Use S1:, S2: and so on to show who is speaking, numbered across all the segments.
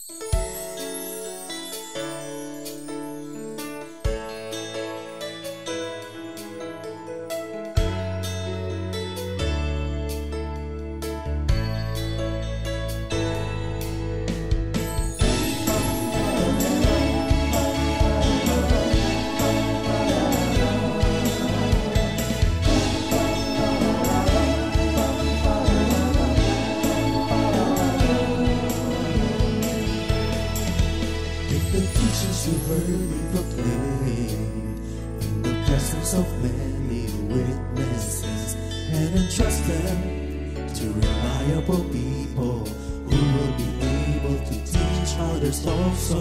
S1: The teachings you heard me proclaim in the presence of many witnesses, and entrust them to reliable people who will be able to teach others also.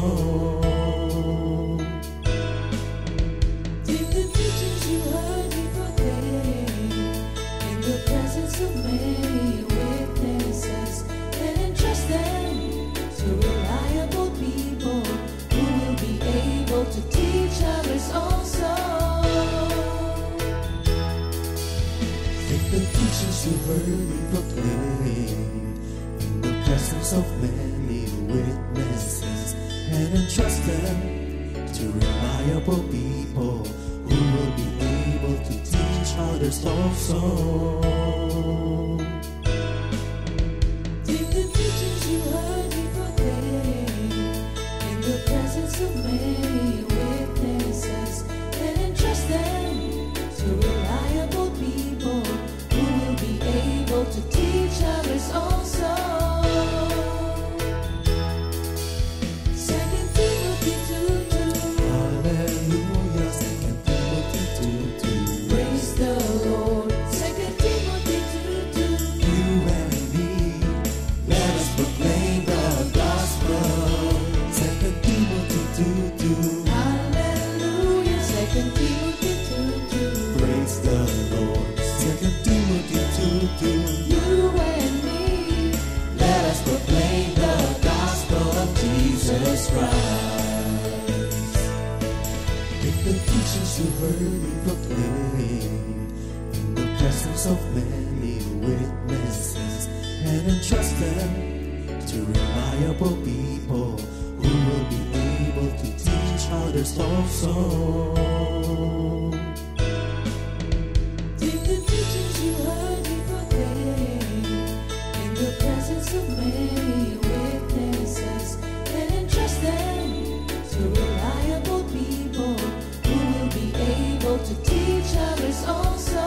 S2: Take the teachings you heard me proclaim in the presence of many witnesses, and entrust them to reliable people who will be able to teach others also.
S1: Take the teachings you heard me proclaim in the presence of many witnesses, and entrust them to reliable people who will be able to teach others also.
S2: Take the teachings you heard me proclaim in the presence of many witnesses, and entrust them to reliable people who will be able to teach others also. 2 Timothy 2:2.
S1: Hallelujah, 2 Timothy 2:2.
S2: Praise the Lord. 2 Timothy 2:2.
S1: You and me, let us proclaim the gospel. 2 Timothy 2:2.
S2: Hallelujah. 2 Timothy 2:2.
S1: Praise the Lord. 2 Timothy 2:2.
S2: You and me,
S1: Let us proclaim the gospel of Jesus Christ. Take the teachings you heard me proclaim in the presence of many witnesses, and entrust them to reliable people who will be able to teach others also.
S2: take the teachings you heard me proclaim in the presence of many witnesses, and entrust them to reliable people who will be able to teach others also.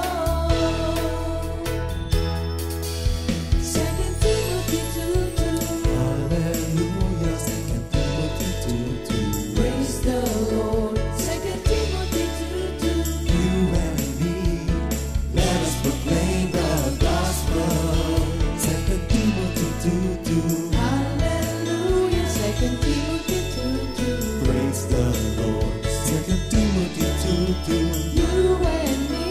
S2: 2 Timothy 2:2.
S1: Hallelujah, 2 Timothy 2:2.
S2: Praise the Lord. 2 Timothy 2:2.
S1: You and me, let us proclaim the gospel. 2 Timothy 2:2.
S2: Hallelujah. 2 Timothy 2:2.
S1: Praise the Lord. 2 Timothy 2:2.
S2: You and me,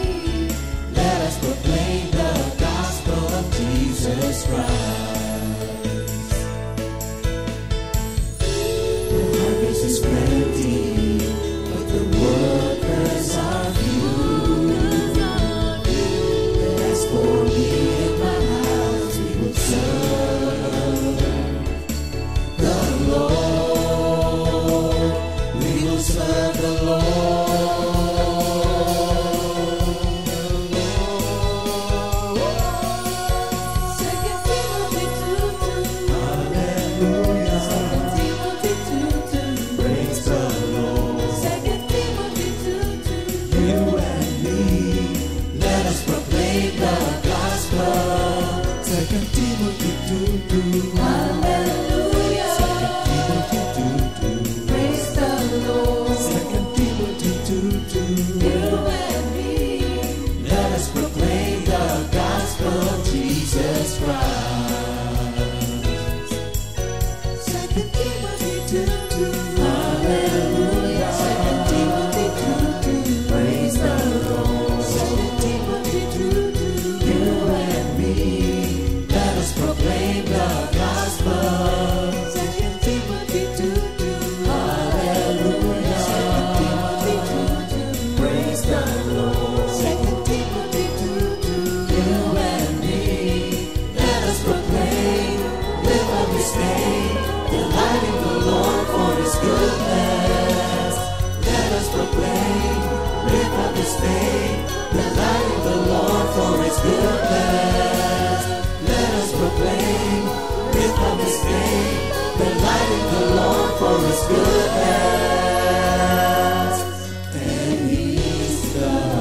S1: Let us proclaim the gospel of Jesus Christ. The harvest is plenty, but the workers are few. As for me and my house, we will serve the Lord. We will serve the Lord.
S2: 2 Timothy 2:2.
S1: Hallelujah.
S2: 2 Timothy 2:2.
S1: Praise the Lord.
S2: 2 Timothy 2:2.
S1: You and me, let us proclaim the gospel. 2 Timothy 2:2.
S2: Hallelujah.
S1: 2 Timothy 2:2.
S2: Praise the Lord.
S1: 2 Timothy 2:2.
S2: You and me,
S1: Let us proclaim the gospel of Jesus Christ.
S2: 2 Timothy 2:2.
S1: Hallelujah.
S2: 2 Timothy 2:2.
S1: Praise the Lord.
S2: 2 Timothy 2:2.
S1: You and me, let us proclaim the gospel.
S2: 2 Timothy 2:2.
S1: Hallelujah.
S2: 2 Timothy 2:2.
S1: Praise the Lord.
S2: 2 Timothy 2:2.
S1: You and me, let us proclaim with all this name, delight in the goodness. Let us proclaim without dismay the light of the Lord for His goodness. Let us proclaim without dismay the light of the Lord for His goodness and His love.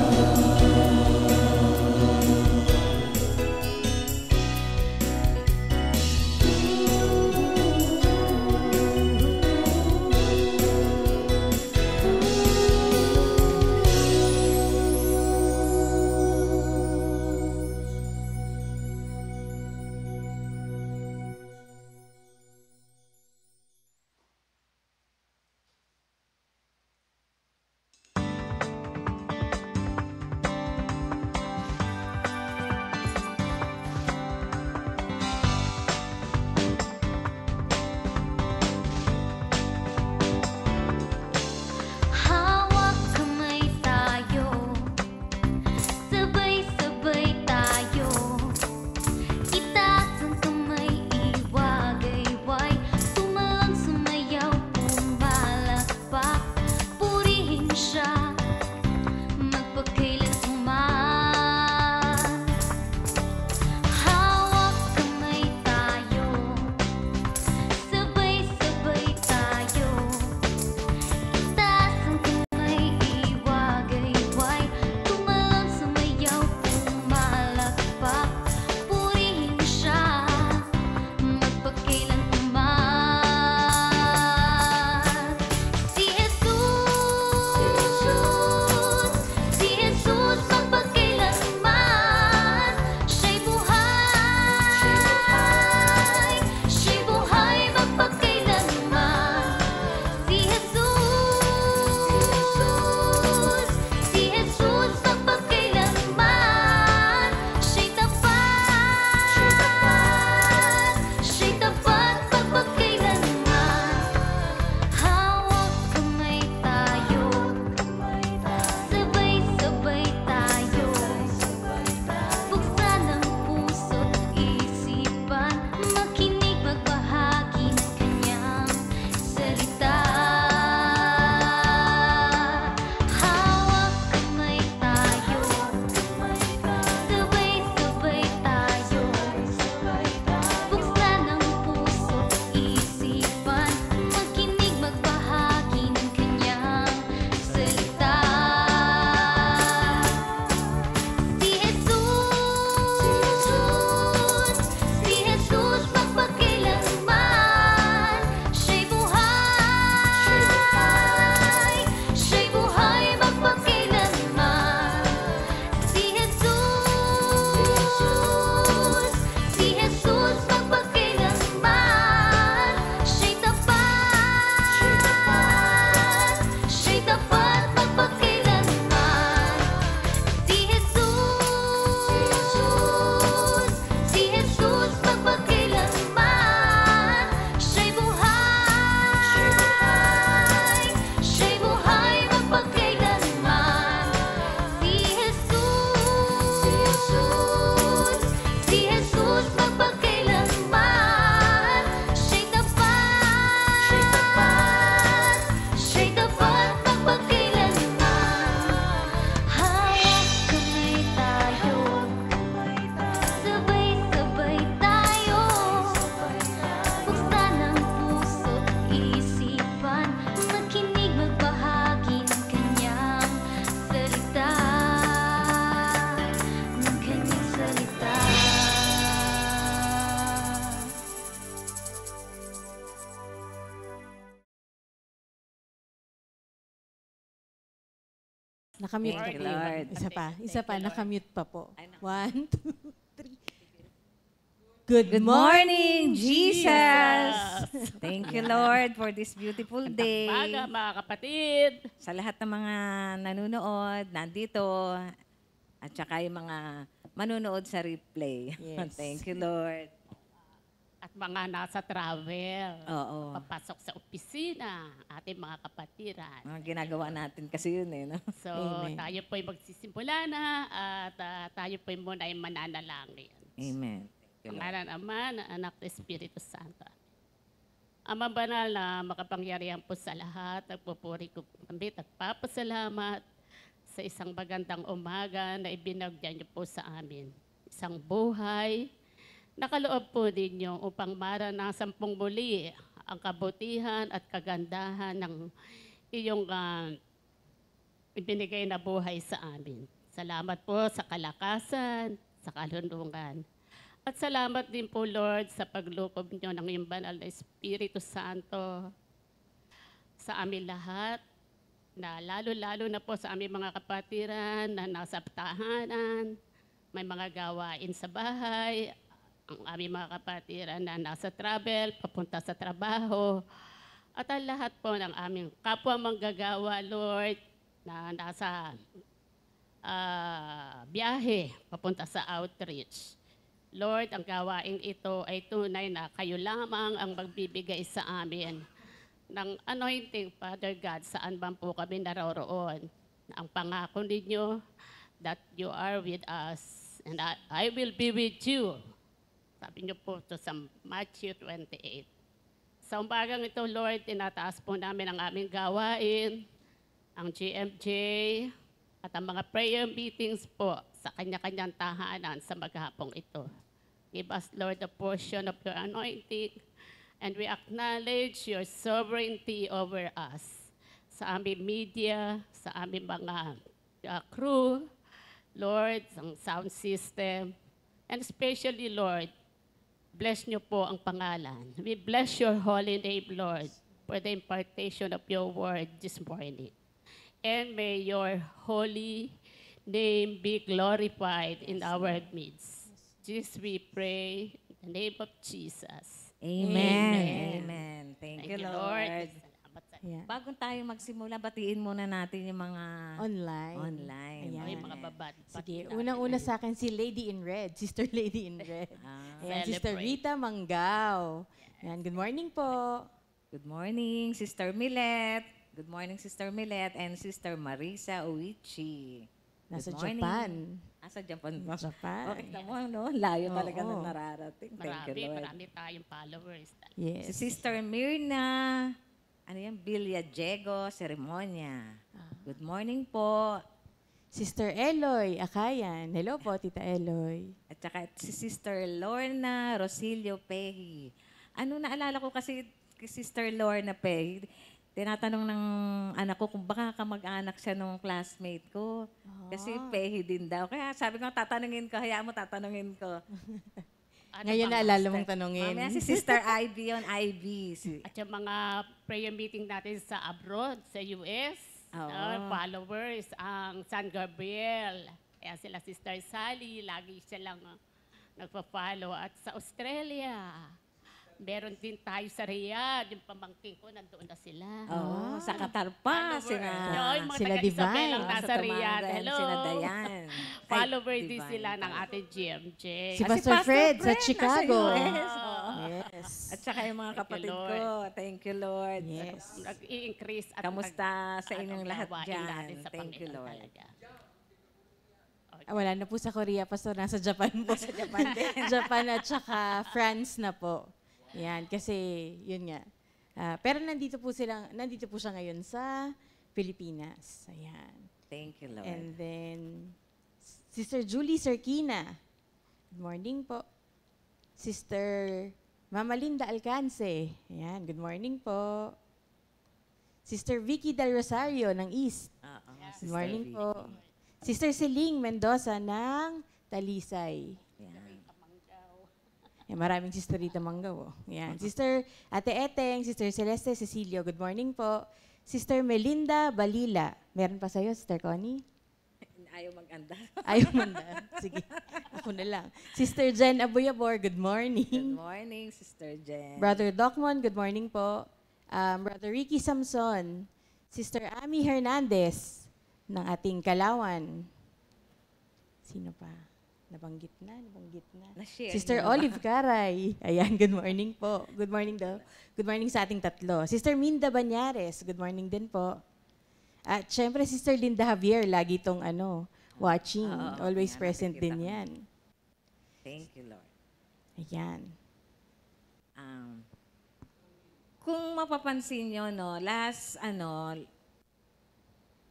S3: Hawak kamay tayo, sabay-sabay tayo. Itaas ang kamay, iwagayway, tumalang sumayaw, pumalakpak, purihin siya, magpakailanman. Hawak kamay tayo, sabay-sabay tayo. Itaas ang kamay, iwagayway, tumalang sumayaw, pumalakpak, purihin siya, magpakailanman. Si Jesus, magpakailanman, siya'y buhay, magpakailanman. Si Jesus, magpakailanman, siya'y tapat, magpakailanman. Hawak kamay tayo, sabay-sabay tayo. Buksan ang puso't isipan, makinig, magbahagi ng kanyang salita. Hawak kamay tayo, sabay-sabay tayo. Buksan ang puso't isipan, makinig, magbahagi ng kanyang salita. Si Jesus, magpakailanman, siya'y buhay, magpakailanman. Si Jesus, magpakailanman, siya'y tapat, magpakailanman. Si Jesus, magpakailanman, siya'y buhay, magpakailanman. Si Jesus, magpakailanman, siya'y tapat, magpakailanman. Hawak kamay tayo, sabay-sabay tayo. Buksan ang puso't isipan, makinig, magbahagi ng kanyang salita, ng kanyang salita.
S4: Nakamute
S5: Thank
S4: ka
S5: you,
S4: po.
S5: Lord.
S4: Isa pa, nakamute pa po.
S5: Ay, naku.
S4: 1, 2, 3. Good
S5: Good morning, Jesus! Thank you, Lord, for this beautiful day.
S6: Umaga, mga kapatid.
S5: Sa lahat ng mga nanonood, nandito, at saka yung mga manunood sa replay.
S4: Yes.
S5: Thank you, Lord.
S6: At mga nasa travel.
S5: Oo.
S6: Papasok sa opisina, ating mga kapatiran.
S5: Mga ginagawa natin kasi yun eh. No?
S6: So,
S4: Amen.
S6: tayo po'y magsisimula na at tayo po'y muna ay mananalangin.
S5: Amen. Thank you, Lord.
S6: Pangalan Ama, ng Anak, ng Espiritu Santo. Ama banal na makapangyarihan po sa lahat, nagpupuri ko kami, nagpapasalamat sa isang magandang umaga na ibinagyan niyo po sa amin. Isang buhay, nakaloob po ninyo upang maranasan pong muli ang kabutihan at kagandahan ng iyong ibinigay na buhay sa amin. Salamat po sa kalakasan, sa kalunungan. At salamat din po, Lord, sa paglukob niyo ng iyong banal na Espiritu Santo sa amin lahat, na lalo-lalo na po sa aming mga kapatiran na nasa tahanan, may mga gawain sa bahay, ang aming mga kapatiran na nasa travel, papunta sa trabaho, at ang lahat po ng aming kapwa manggagawa, Lord, na nasa biyahe, papunta sa outreach. Lord, ang gawain ito ay tunay na kayo lamang ang magbibigay sa amin ng anointing, Father God, saan man po kami naroroon. Ang pangako ninyo that you are with us and I will be with you. Sabi niyo po ito sa Matthew 28. Sa umagang ito, Lord, tinataas po namin ang aming gawain, ang GMJ, at ang mga prayer meetings po sa kanya-kanyang tahanan sa maghapong ito. Give us, Lord, the portion of your anointing, and we acknowledge your sovereignty over us. Sa aming media, sa aming mga crew, Lord, ang sound system, and especially, Lord, bless niyo po ang pangalan. We bless your holy name, Lord, for the impartation of your word this morning. And may your holy name be glorified in our midst. This we pray in the name of Jesus.
S5: Amen. Amen. Thank you, Lord.
S6: Salamat sa
S4: Yeah.
S5: Bago tayo magsimula, batiin muna natin yung mga
S4: Online.
S5: online.
S4: Ayan.
S6: mga mga babad.
S4: Sige, unang-una sa akin si Lady in Red, Sister Lady in Red. Ayan, Sister
S6: Celebrate.
S4: Rita Manggao. Ayan, good morning po.
S5: Good morning, Sister Millet. Good morning, Sister Millet and Sister Marisa Uichi.
S4: Nasa
S5: Good morning.
S4: Japan.
S5: Sa Japan ba?
S4: Japan.
S5: Okay, tamo, no? Layo talaga
S4: Oo.
S5: na nararating. Thank you, Lord.
S6: Marami tayong followers.
S5: Si
S4: Yes.
S5: Sister Mirna, ano yan, Bilya Diego, Seremonya. Good morning po.
S4: Sister Eloy Akayan. Hello po, Tita Eloy.
S5: At saka si Sister Lorna Rosilio Pehi. Ano, naalala ko kasi kay Sister Lorna Pehi, tinatanong ng anak ko kung baka kamag-anak siya nung classmate ko. Kasi Pehi din daw. Kaya sabi ko, tatanungin ko, hayaan mo tatanungin ko.
S6: Ano
S4: Ngayon
S6: bang-
S4: naalala mong tanongin.
S5: Mamaya si Sister Ivy on Ivy.
S6: At yung mga prayer meeting natin sa abroad, sa US,
S5: Oo.
S6: followers, ang San Gabriel. Kaya sila Sister Sally, lagi silang nagpa-follow. At sa Australia, meron din tayo sa Riyadh, yung pamangkin ko, nandoon na sila.
S5: Oo, sa Qatar pa.
S6: Follower.
S5: Sina,
S6: No, yung mga
S4: sila
S6: taga-Isabel
S4: Divine.
S6: ang nasa Riyadh.
S5: Tumagan,
S6: Hello.
S5: Sina Dayan.
S6: Follower
S5: Ay,
S6: din
S5: Divine
S6: sila ng
S5: pala.
S6: ating GMJ.
S4: Si
S5: Ah,
S4: Pastor Fred sa
S5: nasa
S4: Chicago.
S5: US. Oo.
S4: Yes.
S5: At saka yung mga
S6: Thank you,
S5: kapatid
S6: Lord.
S5: ko. Thank you, Lord.
S4: Yes.
S6: Nag-i-increase at
S5: Kamusta sa
S6: at
S5: inyong
S6: ang
S5: lahat
S6: gawain
S5: dyan?
S6: natin sa
S5: Thank you,
S6: Panginoon
S5: Lord.
S6: talaga.
S4: Wala na po sa Korea, Pastor. Nasa Japan po. Sa Japan din. Japan at saka France na po. Yan, kasi yun nga. Pero nandito po siya ngayon sa Pilipinas. Ayan.
S5: Thank you, Lord.
S4: And then, Sister Julie Serkina. Good morning po. Sister Mama Linda Alcance. Ayan, good morning po. Sister Vicky Del Rosario ng East.
S5: Oo,
S4: Good
S5: Sister
S4: morning
S5: Vicky.
S4: po. Sister Celine Mendoza ng Talisay.
S5: Yan.
S4: Yan, maraming Sister Rita Manggao. Yan. Sister Ate Eteng, Sister Celeste Cecilio, good morning po. Sister Melinda Balila. Meron pa sa'yo, Sister Connie?
S5: Ayaw mag-anda.
S4: Ayaw mo na. Sige, ako na lang. Sister Jen Abuyabor, good
S5: Good
S4: morning.
S5: morning, Sister Jen.
S4: Brother Docmon, good morning po. Brother Ricky Samson. Sister Ami Hernandez ng ating Kalawan. Sino pa? Nabanggit na.
S5: Na-share
S4: Sister
S5: niyo ba?
S4: Olive Caray. Ayan, good morning po. Good morning daw. Good morning sa ating tatlo. Sister Minda Banyares, good morning din po. At syempre, Sister Linda Javier, lagi itong watching.
S5: Oo,
S4: Always
S5: yan,
S4: present
S5: nakikita
S4: din
S5: ko.
S4: yan.
S5: Thank you, Lord.
S4: Ayan.
S5: mapapansin nyo, no,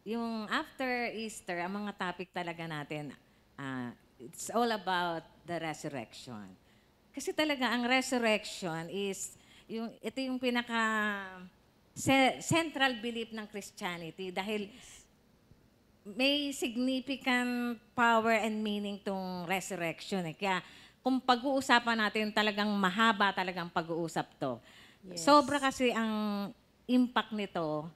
S5: yung after Easter, ang mga topic talaga natin, it's all about the resurrection. Kasi talaga, ang resurrection is, ito yung pinaka central belief ng Christianity dahil may significant power and meaning tong resurrection. Kaya kung pag-uusapan natin, talagang mahaba talagang pag-uusap to.
S4: Yes.
S5: Sobra kasi ang impact nito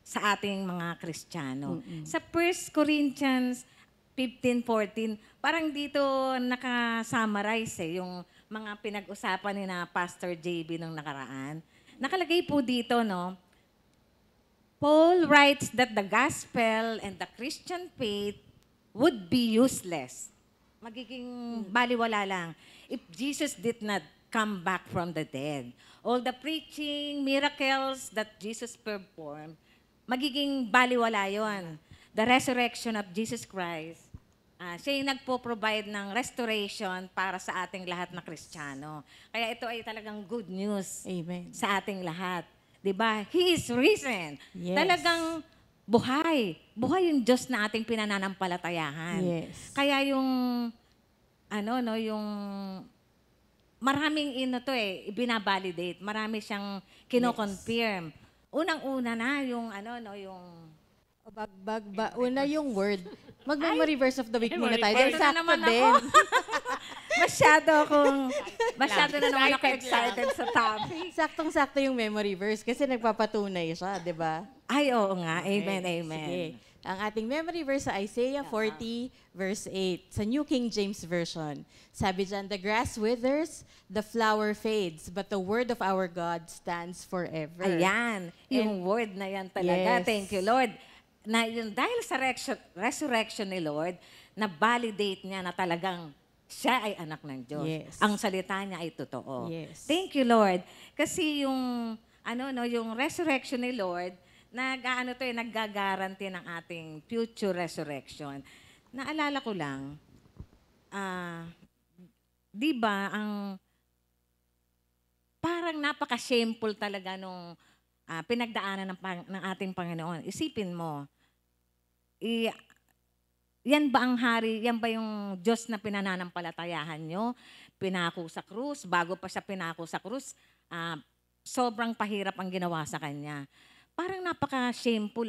S5: sa ating mga Kristiyano. Sa 1 Corinthians 15:14, parang dito naka-summarize yung mga pinag-usapan ni na Pastor JB nung nakaraan. Nakalagay po dito, no? Paul writes that the gospel and the Christian faith would be useless. Magiging baliwala lang if Jesus did not come back from the dead. All the preaching, miracles that Jesus performed, magiging baliwala yon. The resurrection of Jesus Christ, siya yung nagpo-provide ng restoration para sa ating lahat na Kristiyano. Kaya ito ay talagang good news
S4: Amen.
S5: sa ating lahat. Diba? He is risen.
S4: Yes.
S5: Talagang buhay. Buhay yung Diyos na ating pinananampalatayahan.
S4: Yes.
S5: Kaya yung, yung maraming ibinabalidate. Marami siyang kino-confirm. Unang-una na yung,
S4: Una yung word. Mag-memory verse of the week muna tayo. Dahil
S5: Ito na
S4: sakto
S5: naman
S4: din.
S5: ako. masyado na naman ako excited sa topic.
S4: Saktong-sakto yung memory verse kasi nagpapatunay siya, di ba?
S5: Ay, oo nga. Amen,
S4: Okay,
S5: amen.
S4: Sige. Ang ating memory verse sa Isaiah 40, verse 8, sa New King James Version. Sabi dyan, the grass withers, the flower fades, but the word of our God stands forever.
S5: Ayan. Yung word na yan talaga.
S4: Yes.
S5: Thank you, Lord. Na yun, dahil sa resurrection ni Lord, na-validate niya na talagang siya ay anak ng Diyos.
S4: Yes.
S5: Ang salita niya ay totoo.
S4: Yes.
S5: Thank you, Lord. Kasi yung, yung resurrection ni Lord, naggagaranti ng ating future resurrection. Naalala ko lang, di ba, parang napaka-shameful talaga nung pinagdaanan ng ating Panginoon. Isipin mo, yan ba ang hari, yan ba yung Diyos na pinananampalatayahan nyo? Pinako sa krus, bago pa siya pinako sa krus, sobrang pahirap ang ginawa sa kanya. Parang napaka-shameful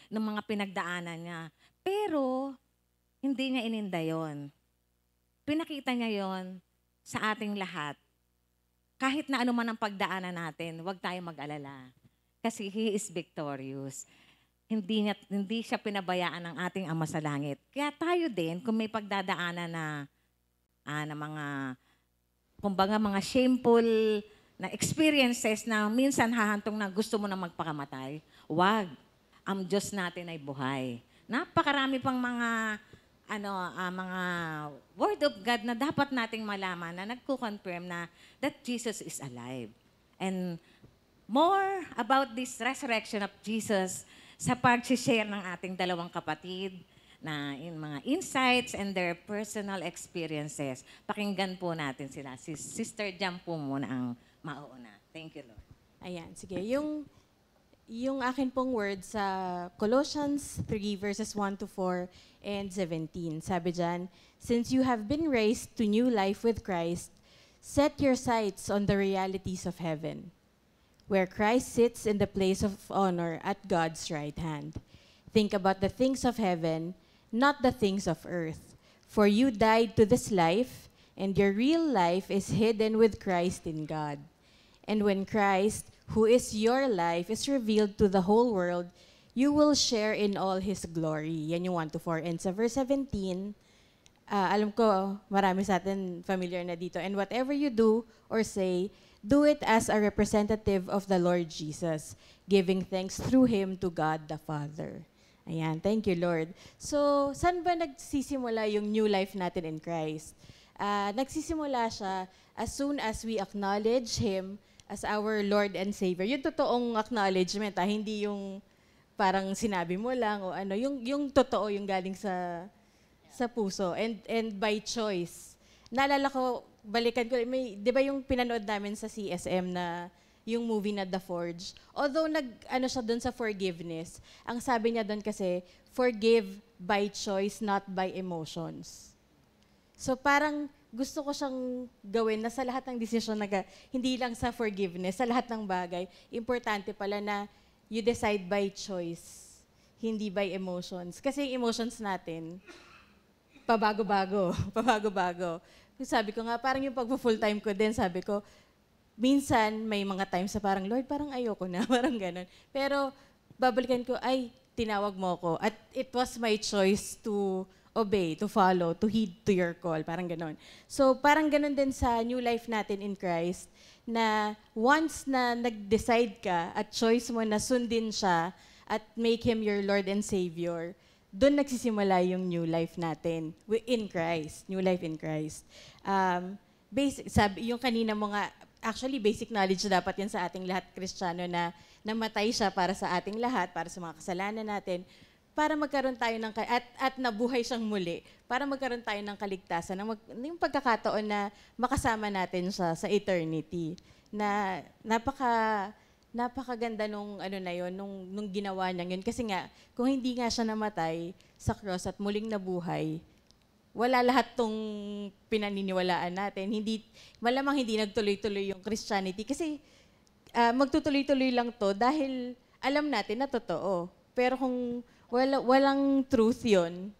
S5: ng mga pinagdaanan niya. Pero, hindi niya ininda yon. Pinakita niya yon sa ating lahat. Kahit na ano man ang pagdaanan natin, huwag tayong mag-alala. Kasi He is victorious. Hindi siya pinabayaan ng ating Ama sa Langit. Kaya tayo din, kung may pagdadaanan na mga, kumbaga mga shameful na experiences na minsan hahantong na gusto mo na magpakamatay, wag. Ang Diyos natin ay buhay. Napakarami pang mga mga word of God na dapat nating malaman na nagko-confirm na that Jesus is alive. And more about this resurrection of Jesus sa pag-share ng ating dalawang kapatid na mga insights and their personal experiences. Pakinggan po natin sila. Si Sister Jam po muna ang mauuna. Thank you, Lord.
S4: Ayan, sige. Yung akin pong word sa Colossians 3 verses 1 to 4 and 17. Sabi dyan, since you have been raised to new life with Christ, set your sights on the realities of heaven, where Christ sits in the place of honor at God's right hand. Think about the things of heaven, not the things of earth. For you died to this life, and your real life is hidden with Christ in God. And when Christ, who is your life, is revealed to the whole world, you will share in all His glory. Yan yung 1 to 4. And sa verse 17, alam ko, marami sa atin familiar na dito. And whatever you do or say, do it as a representative of the Lord Jesus, giving thanks through Him to God the Father. Ayan, thank you, Lord. So, saan ba nagsisimula yung new life natin in Christ? Nagsisimula siya as soon as we acknowledge Him as our Lord and Savior. Yung totoong acknowledgement, hindi yung parang sinabi mo lang o ano, yung totoo, yung galing sa puso and by choice. Naalala ko, balikan ko, may, di ba yung pinanood namin sa CSM na yung movie na The Forge. Although ano siya doon sa forgiveness, ang sabi niya doon kasi, forgive by choice, not by emotions. So parang gusto ko siyang gawin na sa lahat ng desisyon, hindi lang sa forgiveness, sa lahat ng bagay, importante pala na you decide by choice, hindi by emotions. Kasi yung emotions natin, pabago-bago, pabago-bago. Sabi ko nga, parang yung pag-full time ko din, sabi ko, minsan may mga times sa parang, Lord, parang ayoko na, parang ganun. Pero babalikan ko, ay, tinawag mo ko. At it was my choice to obey, to follow, to heed to your call. Parang ganun. So parang ganun din sa new life natin in Christ, na once na nag-decide ka at choice mo na sundin siya at make Him your Lord and Savior, doon nagsisimula yung new life natin in Christ, new life in Christ. Basic, sabi, yung kanina mo nga, actually basic knowledge dapat yan sa ating lahat Kristiyano na namatay siya para sa ating lahat, para sa mga kasalanan natin, para magkaroon tayo ng, at nabuhay siyang muli, para magkaroon tayo ng kaligtasan, yung pagkakataon na makasama natin siya sa eternity. Na napakaganda nung ano na yon, nung ginawa niya yun. Kasi nga, kung hindi nga siya namatay sa cross at muling nabuhay, wala lahat tong pinaniniwalaan natin. Malamang hindi nagtuloy-tuloy yung Christianity. Kasi magtutuloy-tuloy lang to dahil alam natin na totoo. Pero kung walang truth yun,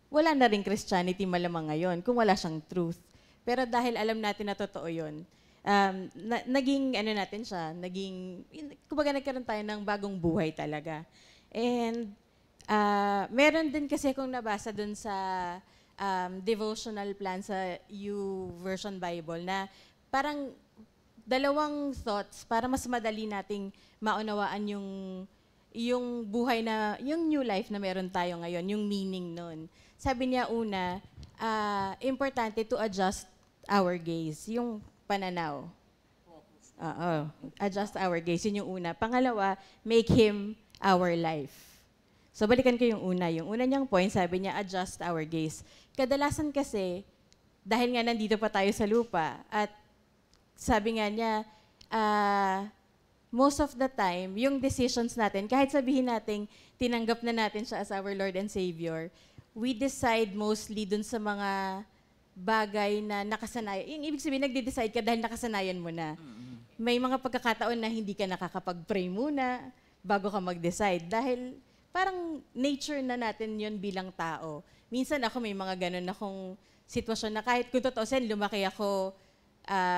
S4: wala na rin Christianity malamang ngayon kung wala siyang truth. Pero dahil alam natin na totoo yun, naging ano natin siya, kumbaga nagkaroon tayo ng bagong buhay talaga. And meron din kasi kung nabasa dun sa devotional plan sa YouVersion Bible na parang dalawang thoughts para mas madali nating maunawaan yung buhay na, yung new life na meron tayo ngayon, yung meaning nun. Sabi niya una, importante to adjust our gaze, yung pananaw. Adjust our gaze, yun yung una. Pangalawa, make Him our life. So balikan ko yung una. Yung una niyang point, sabi niya, adjust our gaze. Kadalasan kasi, dahil nga nandito pa tayo sa lupa, at sabi nga niya, most of the time, yung decisions natin, kahit sabihin natin, tinanggap na natin siya as our Lord and Savior, we decide mostly dun sa mga bagay na nakasanayan. Yung ibig sabihin, nagde-decide ka dahil nakasanayan mo na. May mga pagkakataon na hindi ka nakakapag-pray muna bago ka mag-decide. Dahil parang nature na natin yon bilang tao. Minsan ako may mga ganun akong sitwasyon na kahit kung totoo sen, lumaki ako,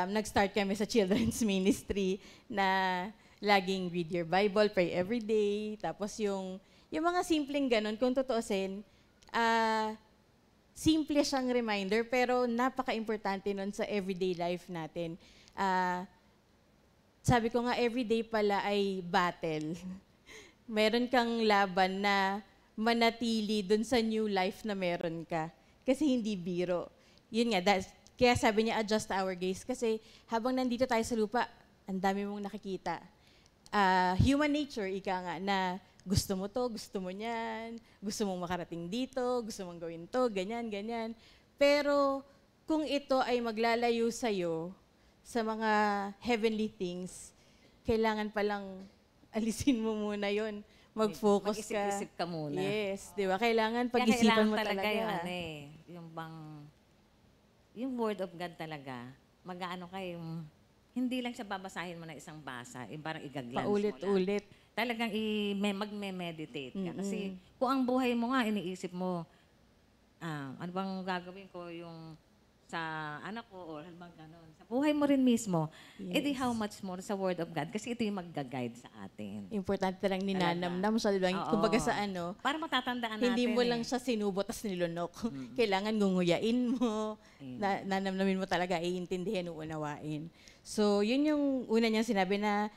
S4: nag-start kami sa children's ministry na laging read your Bible, pray every day. Tapos yung mga simpleng ganun, kung totoo sen, simple siyang reminder, pero napaka-importante nun sa everyday life natin. Sabi ko nga, everyday pala ay battle. Meron kang laban na manatili dun sa new life na meron ka. Kasi hindi biro. Yun nga, kaya sabi niya, adjust our gaze. Kasi habang nandito tayo sa lupa, ang dami mong nakikita. Human nature, ika nga, na gusto mo to, gusto mo niyan, gusto mong makarating dito, gusto mong gawin to, ganyan, ganyan. Pero kung ito ay maglalayo sa'yo sa mga heavenly things, kailangan palang alisin mo muna yon, mag-focus ka.
S5: Mag-isip-isip ka muna.
S4: Yes, di ba? Kailangan pag-isipan mo talaga.
S5: Yung Word of God talaga, mag-aano kayo, hindi lang siya babasahin mo na isang basa, parang igaglance mo lang.
S4: Paulit-ulit.
S5: Talagang magme-meditate ka. Kasi kung ang buhay mo nga, iniisip mo, ano bang gagawin ko yung sa anak ko or halbang ganon. Sa buhay mo rin mismo, edi how much more sa Word of God kasi ito yung mag-guide sa atin.
S4: Importante lang ninanamnam siya, di ba?
S5: Oo.
S4: Kumbaga sa ano,
S5: para matatandaan natin.
S4: hindi mo lang siya sinubot tas nilunok. Kailangan ngunguyain mo, nanamnamin mo talaga, iintindihin, uunawain. So, yun yung una niyang sinabi na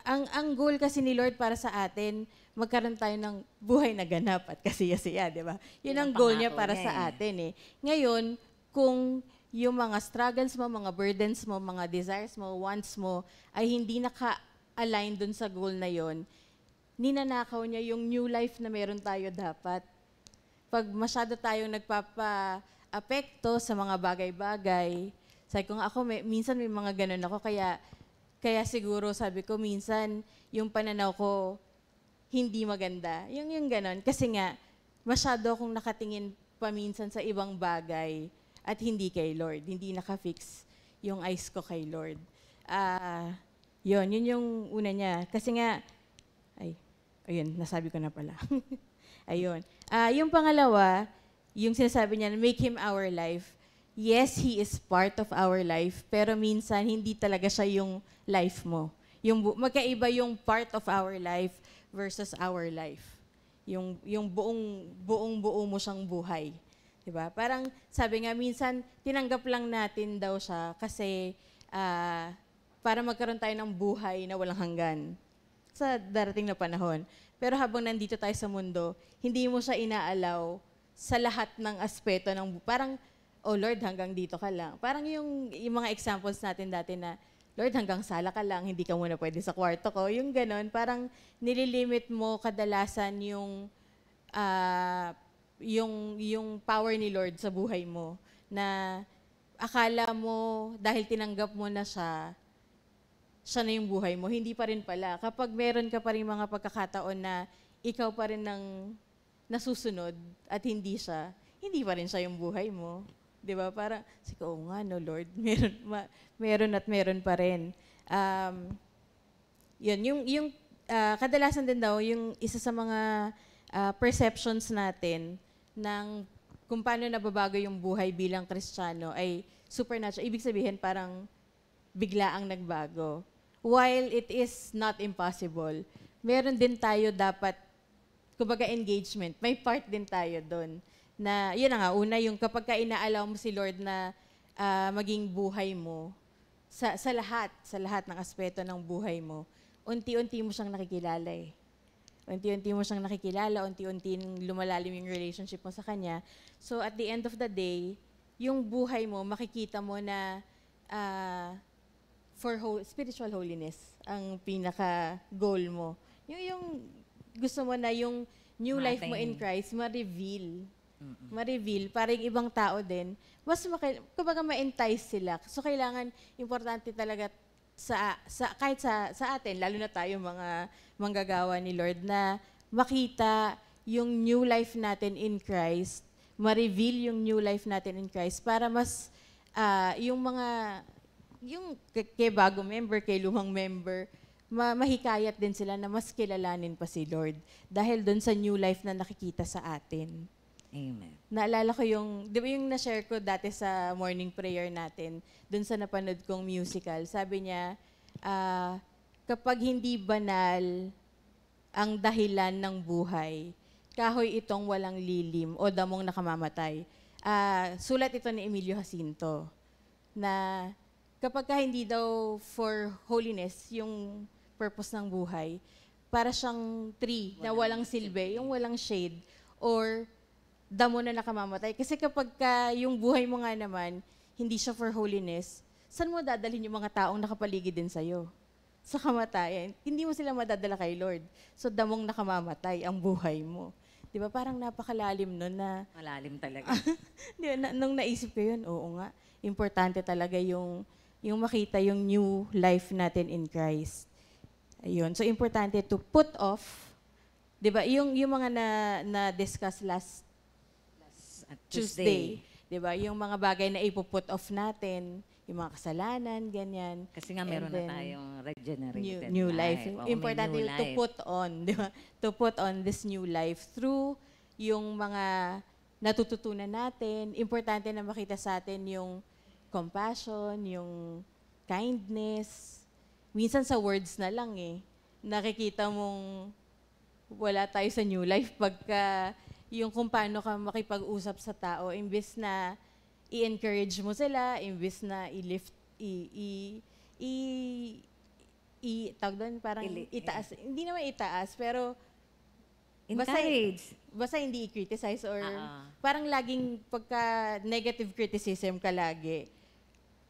S4: ang goal kasi ni Lord para sa atin, magkaroon tayo ng buhay na ganap at kasiya-siya, di ba? Yun ang goal niya para sa atin eh. Ngayon, kung yung mga struggles mo, mga burdens mo, mga desires mo, wants mo, ay hindi naka-align dun sa goal na yon, ninanakaw niya yung new life na meron tayo dapat. Pag masyado tayong nagpapa-apekto sa mga bagay-bagay, sabi ko nga ako, minsan may mga ganun ako, kaya Kaya siguro sabi ko, minsan yung pananaw ko hindi maganda. Yung ganon. Kasi nga, masyado akong nakatingin paminsan sa ibang bagay at hindi kay Lord. Hindi nakafix yung eyes ko kay Lord. Yun yung una niya. Kasi nga, ayun, nasabi ko na pala. Ayun. Yung pangalawa, yung sinasabi niya, make Him our life. Yes, He is part of our life, pero minsan hindi talaga siya yung life mo. Magkaiba yung part of our life versus our life. Yung buong-buo mo siyang buhay. Diba? Parang sabi nga, minsan tinanggap lang natin daw siya kasi para magkaroon tayo ng buhay na walang hanggan sa darating na panahon. Pero habang nandito tayo sa mundo, hindi mo siya inaalaw sa lahat ng aspeto ng parang, oh Lord, hanggang dito ka lang. Parang yung mga examples natin dati na, Lord, hanggang sala ka lang, hindi ka muna pwede sa kwarto ko. Yung ganon, parang nililimit mo kadalasan yung power ni Lord sa buhay mo. Na akala mo, dahil tinanggap mo na siya na yung buhay mo. Hindi pa rin pala. Kapag meron ka pa rin mga pagkakataon na ikaw pa rin ng nasusunod at hindi pa rin siya yung buhay mo. Di ba? Parang, oo nga, no, Lord, meron at meron pa rin. Yun, kadalasan din daw, yung isa sa mga perceptions natin ng kung paano nababago yung buhay bilang Kristiyano ay supernatural. Ibig sabihin, parang bigla ang nagbago. While it is not impossible, meron din tayo dapat, kumbaga engagement, may part din tayo doon. Na, yun na nga, una yung kapag ka inaalaw mo si Lord na maging buhay mo, sa lahat ng aspeto ng buhay mo, unti-unti mo siyang nakikilala eh. Unti-unti mo siyang nakikilala, unti-unti lumalalim yung relationship mo sa Kanya. So at the end of the day, yung buhay mo, makikita mo na for spiritual holiness ang pinaka-goal mo. Yung gusto mo na yung new life mo in Christ, ma-reveal. Ma-reveal para yung ibang tao din, mas kumbaga ma-entice sila. So kailangan, importante talaga kahit sa atin, lalo na tayo mga manggagawa ni Lord, na makita yung new life natin in Christ, ma-reveal yung new life natin in Christ para mas yung kay bago member, kay lumang member, mahikayat din sila na mas kilalanin pa si Lord dahil doon sa new life na nakikita sa atin.
S5: Amen.
S4: Naalala ko di ba yung na-share ko dati sa morning prayer natin, doon sa napanood kong musical, sabi niya, kapag hindi banal ang dahilan ng buhay, kahoy itong walang lilim o damong nakamamatay. Sulat ito ni Emilio Jacinto, na kapag hindi daw for holiness yung purpose ng buhay, para siyang tree na walang silbi, yung walang shade, or damo na nakamamatay. Kasi kapag yung buhay mo nga naman, hindi siya for holiness, saan mo dadalhin yung mga taong nakapaligid din sa'yo? Sa kamatayan. Hindi mo sila madadala kay Lord. So, damong nakamamatay ang buhay mo. Di ba? Parang napakalalim nun na...
S5: Malalim talaga.
S4: Di ba? Nung naisip ko yun, oo nga, importante talaga yung makita yung new life natin in Christ. Ayun. So, importante to put off, di ba? Yung mga na-discuss last Tuesday, di ba? Yung mga bagay na ipuput off natin, yung mga kasalanan, ganyan.
S5: Kasi nga meron na tayong regenerated
S4: new life.
S5: Oo,
S4: Importante
S5: new
S4: to
S5: life.
S4: put on, di ba? To put on this new life through yung mga natututunan natin. Importante na makita sa atin yung compassion, yung kindness. Minsan sa words na lang eh. Nakikita mong wala tayo sa new life pagka yung kung paano ka makipag-usap sa tao, imbes na i-encourage mo sila, imbes na i-lift, tawag doon, parang itaas. Hindi naman itaas, pero
S5: Encourage.
S4: basta hindi i-criticize or parang laging pagka negative criticism ka lagi,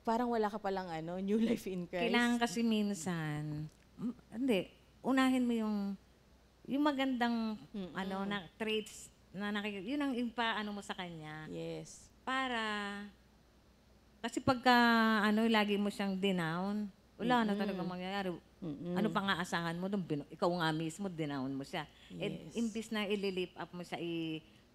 S4: parang wala ka palang new life in Christ.
S5: Kailangan kasi minsan, unahin mo yung magandang na traits na yun ang ipaano mo sa kanya.
S4: Yes.
S5: Para, kasi pagka lagi mo siyang denown, wala na talagang mangyayari. Ano pang aasahan mo doon? Ikaw nga mismo, dinaon mo siya.
S4: Yes.
S5: Imbis na ililip up mo siya,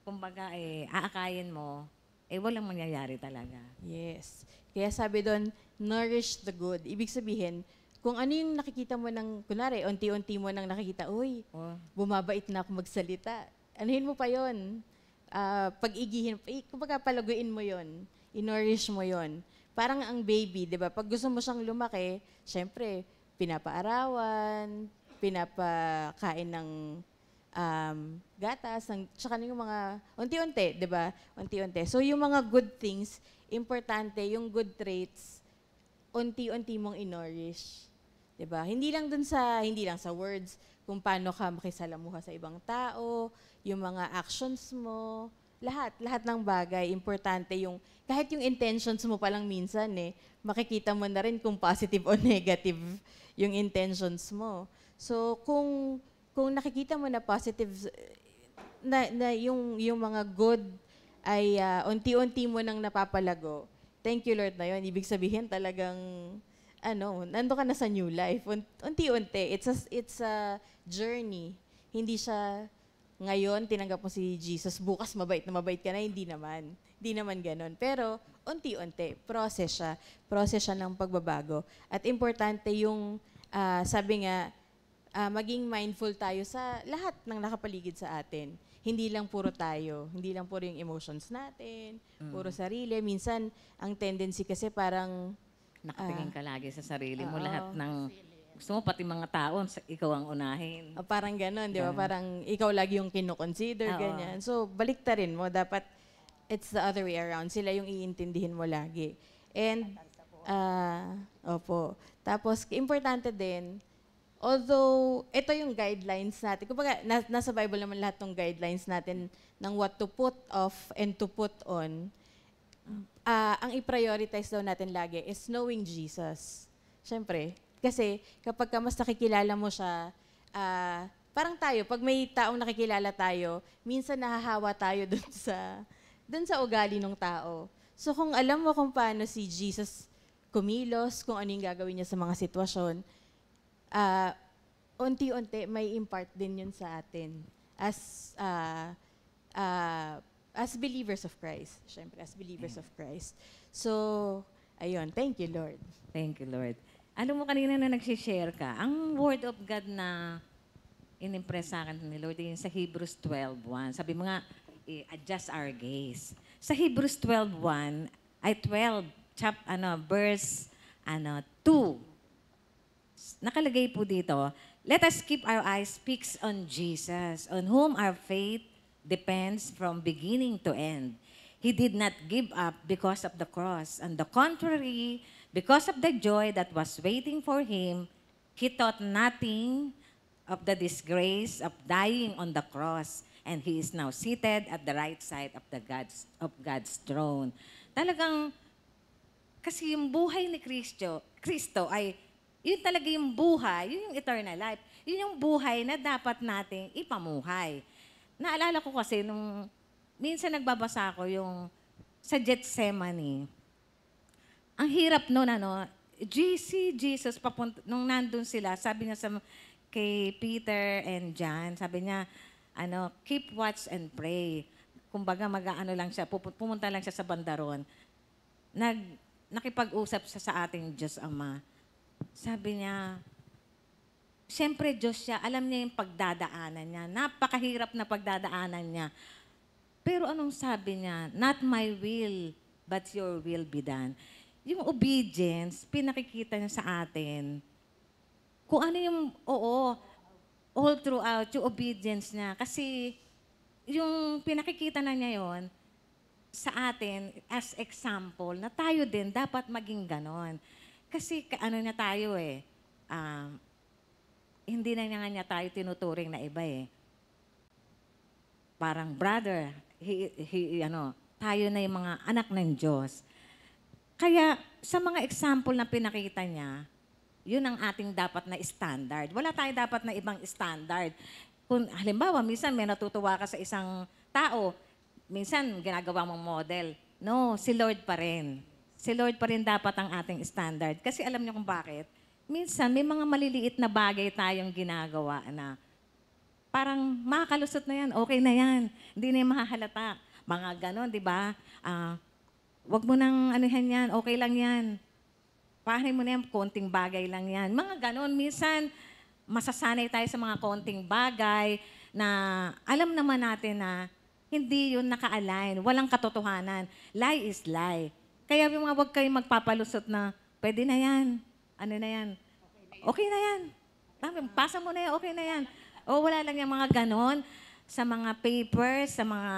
S5: kumbaga, aakayin mo, walang mangyayari talaga.
S4: Yes. Kaya sabi doon, nourish the good. Ibig sabihin, kung ano yung nakikita mo ng, kunwari, unti-unti mo nang nakikita, uy,
S5: Oh.
S4: bumabait na ako magsalita. Anuhin mo pa yon. Pag-igihin, kumbaga palaguin mo yon. I-nourish mo yon. Parang ang baby, di ba? Pag gusto mo siyang lumaki, syempre, pinapaarawan, pinapakain ng gatas, tsaka yung mga, unti-unti, di ba? Unti-unti. So, yung mga good things, importante, yung good traits, unti-unti mong in-nourish. Di ba? Hindi lang sa words, kung paano ka makisalamuha sa ibang tao, yung mga actions mo, lahat ng bagay, importante yung, kahit yung intentions mo palang minsan makikita mo na rin kung positive o negative yung intentions mo. So, kung nakikita mo na positive, na yung mga good ay unti-unti mo nang napapalago, thank you Lord na yun. Ibig sabihin talagang, nando ka na sa new life. Unti-unti. It's a journey. Hindi siya, ngayon, tinanggap mo si Jesus, bukas mabait ka na, hindi naman. Hindi naman ganun. Pero, unti-unti, process siya ng pagbabago. At importante yung, sabi nga, maging mindful tayo sa lahat ng nakapaligid sa atin. Hindi lang puro tayo, hindi lang puro yung emotions natin, puro sarili. Minsan, ang tendency kasi parang,
S5: Nakatingin ka lagi sa sarili mo, lahat ng, gusto mo pati mga tao, ikaw ang unahin.
S4: parang ganon, di ba? Parang ikaw lagi yung kinoconsider, ganyan. So, baliktarin mo. Dapat, it's the other way around. Sila yung iintindihin mo lagi. And, opo. Tapos, importante din, although, ito yung guidelines natin. Kumbaga, nasa Bible naman lahat ng guidelines natin ng what to put off and to put on. Ang i-prioritize daw natin lagi is knowing Jesus. Siyempre, kasi kapag mas nakikilala mo siya, parang tayo, pag may taong nakikilala tayo, minsan nahahawa tayo dun sa ugali ng tao. So kung alam mo kung paano si Jesus kumilos, kung ano yung gagawin niya sa mga sitwasyon, unti-unti may impart din yun sa atin as believers of Christ. Siyempre, as believers of Christ. So, ayun, thank you, Lord.
S5: Thank you, Lord. Alam mo, kanina na nagsishare ka, ang Word of God na inimpress sa akin ni Lord, yun sa Hebrews 12:1. Sabi mo nga, adjust our gaze. Sa Hebrews 12:1, ay 12, verse 2. Nakalagay po dito, let us keep our eyes fixed on Jesus, on whom our faith depends from beginning to end. He did not give up because of the cross. On the contrary, because of the joy that was waiting for him, he thought nothing of the disgrace of dying on the cross, and he is now seated at the right side of God's throne. Talagang, kasi yung buhay ni Kristo ay, yun talaga yung buhay, yun yung eternal life. Yun yung buhay na dapat nating ipamuhay. Naalala ko kasi nung minsan nagbabasa ako yung sa Gethsemane. Ang hirap nun, Jesus, nung nandun sila, sabi niya kay Peter and John, sabi niya, keep watch and pray. Kumbaga, lang siya, pumunta lang siya sa bandaron. Nakipag-usap siya sa ating Diyos Ama. Sabi niya, siyempre Diyos siya, alam niya yung pagdadaanan niya. Napakahirap na pagdadaanan niya. Pero anong sabi niya? Not my will, but your will be done. Yung obedience, pinakikita niya sa atin. Kung ano yung, all throughout, yung obedience niya. Kasi yung pinakikita na niya yon sa atin as example, na tayo din dapat maging ganon. Kasi na tayo hindi na niya tayo tinuturing na iba Parang brother, tayo na yung mga anak ng Diyos. Kaya sa mga example na pinakita niya, yun ang ating dapat na standard. Wala tayo dapat na ibang standard. Kung halimbawa, minsan may natutuwa ka sa isang tao, minsan ginagawa mong model. No, si Lord pa rin. Si Lord pa rin dapat ang ating standard. Kasi alam niyo kung bakit? minsan may mga maliliit na bagay tayong ginagawa na parang makakalusot na yan, okay na yan. Hindi na yung mahahalata. Mga ganon, di ba? Wag mo nang anuhan yan, okay lang yan. Pahanin mo na yan, konting bagay lang yan. Mga ganon, minsan masasanay tayo sa mga konting bagay na alam naman natin na hindi yun naka-align, walang katotohanan. Lie is lie. Kaya yung mga wag kayong magpapalusot na, pwede na yan, ano na yan, okay na yan. Pasa mo na yan, okay na yan. O wala lang yung mga ganon sa mga papers, sa mga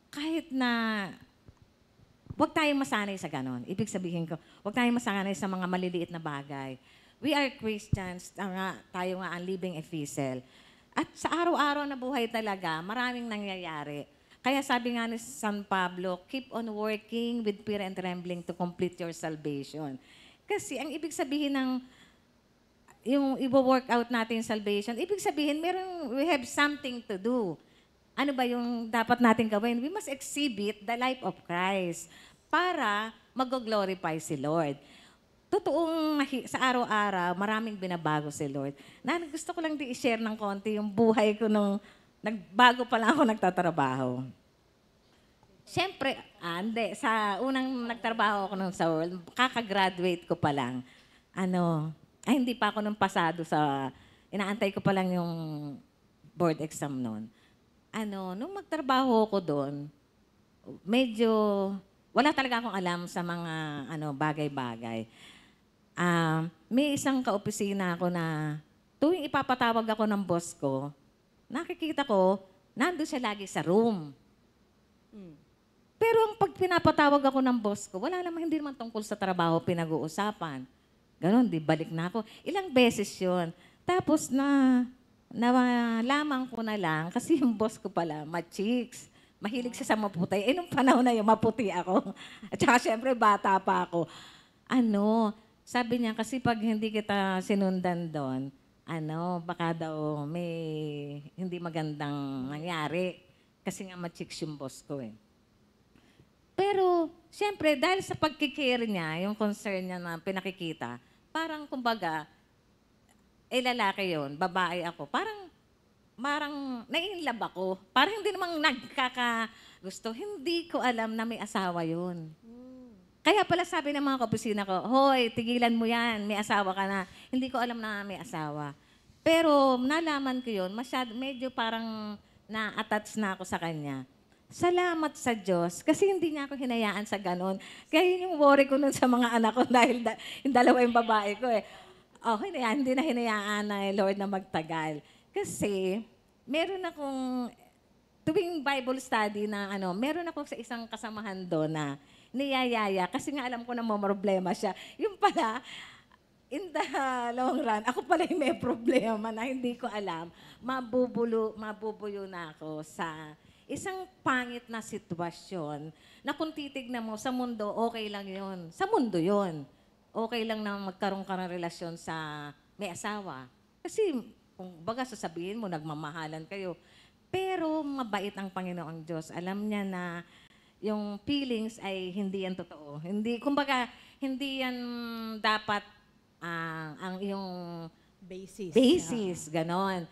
S5: kahit na wag tayong masanay sa ganon. Ibig sabihin ko, wag tayong masanay sa mga maliliit na bagay. We are Christians, tayo nga ang living epistle. At sa araw-araw na buhay talaga, maraming nangyayari. Kaya sabi nga ni San Pablo, keep on working with fear and trembling to complete your salvation. Kasi ang ibig sabihin ng yung i-work out natin yung salvation, ibig sabihin, we have something to do. Ano ba yung dapat natin gawin? We must exhibit the life of Christ para mag-glorify si Lord. Totoong sa araw-araw, maraming binabago si Lord. Gusto ko lang i-share ng konti yung buhay ko nung bago pa lang ako nagtatrabaho. Siyempre, hindi. Sa unang nagtrabaho ako nung sa World, kakagraduate ko pa lang. Hindi pa ako nung pasado inaantay ko pa lang yung board exam noon. Nung magtrabaho ko doon, medyo, wala talaga akong alam sa mga bagay-bagay. May isang kaopisina ako na tuwing ipapatawag ako ng boss ko, nakikita ko, nandun siya lagi sa room. Pero ang pag pinapatawag ako ng boss ko, hindi naman tungkol sa trabaho pinag-uusapan. Ganon, di balik na ako. Ilang beses yun. Tapos nalaman ko na lang, kasi yung boss ko pala, ma-chicks. Mahilig siya sa maputi. Nung panahon na yun, maputi ako. At saka syempre, bata pa ako. Sabi niya, kasi pag hindi kita sinundan doon, baka daw may hindi magandang nangyari. Kasi nga ma-chicks yung boss ko eh. Pero, syempre, dahil sa pagkikare niya, yung concern niya na pinakikita, parang kumbaga, lalaki yun, babae ako. Parang nai-inlove ako. Parang hindi namang nagkakagusto. Hindi ko alam na may asawa yun. Kaya pala sabi ng mga kaopisina ko, hoy, tigilan mo yan, may asawa ka na. Hindi ko alam na may asawa. Pero nalaman ko yun, medyo parang na-attach na ako sa kanya. Salamat sa Diyos, kasi hindi niya ako hinayaan sa ganon. Kaya yun yung worry ko nun sa mga anak ko dahil yung dalawa yung babae ko eh. Hindi na hinayaan na Lord na magtagal. Kasi meron akong, tuwing Bible study na meron ako sa isang kasamahan doon na niyayaya, kasi nga alam ko na may problema siya. Yung pala, in the long run, ako pala yung may problema na hindi ko alam, mabubulo na ako sa isang pangit na sitwasyon na kung titignan mo sa mundo, okay lang yun. Sa mundo yun. Okay lang na magkaroon ka ng relasyon sa may asawa. Kasi, kung baga sasabihin mo, nagmamahalan kayo. Pero mabait ang Panginoong Diyos. Alam niya na yung feelings ay hindi yan totoo. Kumbaga, hindi yan dapat ang iyong basis, ganon.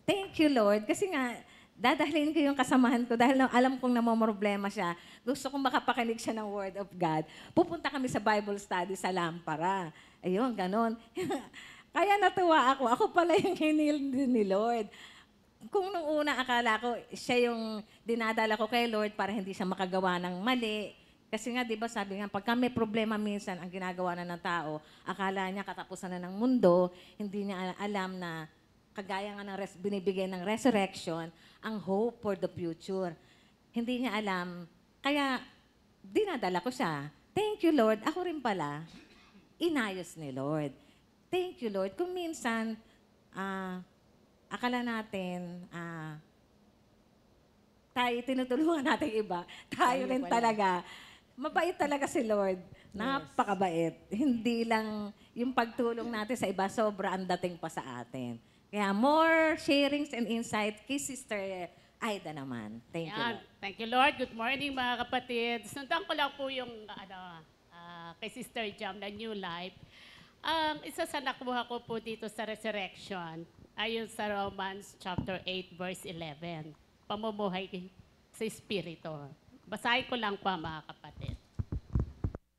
S5: Thank you, Lord. Kasi nga, dadahlin ko yung kasamahan ko dahil alam kong namomroblema siya. Gusto kong makapakinig siya ng Word of God. Pupunta kami sa Bible study sa Lampara. Ayun, ganon. Kaya natuwa ako. Ako pala yung hinil ni Lord. Kung nung una akala ko, siya yung dinadala ko kay Lord para hindi siya makagawa ng mali. Kasi nga, di ba sabi nga, pagka may problema minsan ang ginagawa na ng tao, akala niya katapusan na ng mundo, hindi niya alam na kagaya nga ng binibigay ng resurrection, ang hope for the future. Hindi niya alam. Kaya, dinadala ko siya. Thank you, Lord. Ako rin pala, inayos ni Lord. Thank you, Lord. Kung minsan, akala natin, tayo tinutulungan natin iba. Tayo rin talaga. Mabait talaga si Lord. Napakabait. Hindi lang yung pagtulong natin sa iba, sobra ang dating pa sa atin. Kaya more sharings and insight kay Sister Aida naman. Thank you, Lord.
S6: Thank you, Lord. Good morning, mga kapatid. Sundan ko lang po yung kay Sister Jam na New Life. Ang isa sa nakuha ko po dito sa resurrection, ayon sa Romans chapter 8, verse 11. Pamumuhay sa Espiritu. Basahin ko lang po, mga kapatid.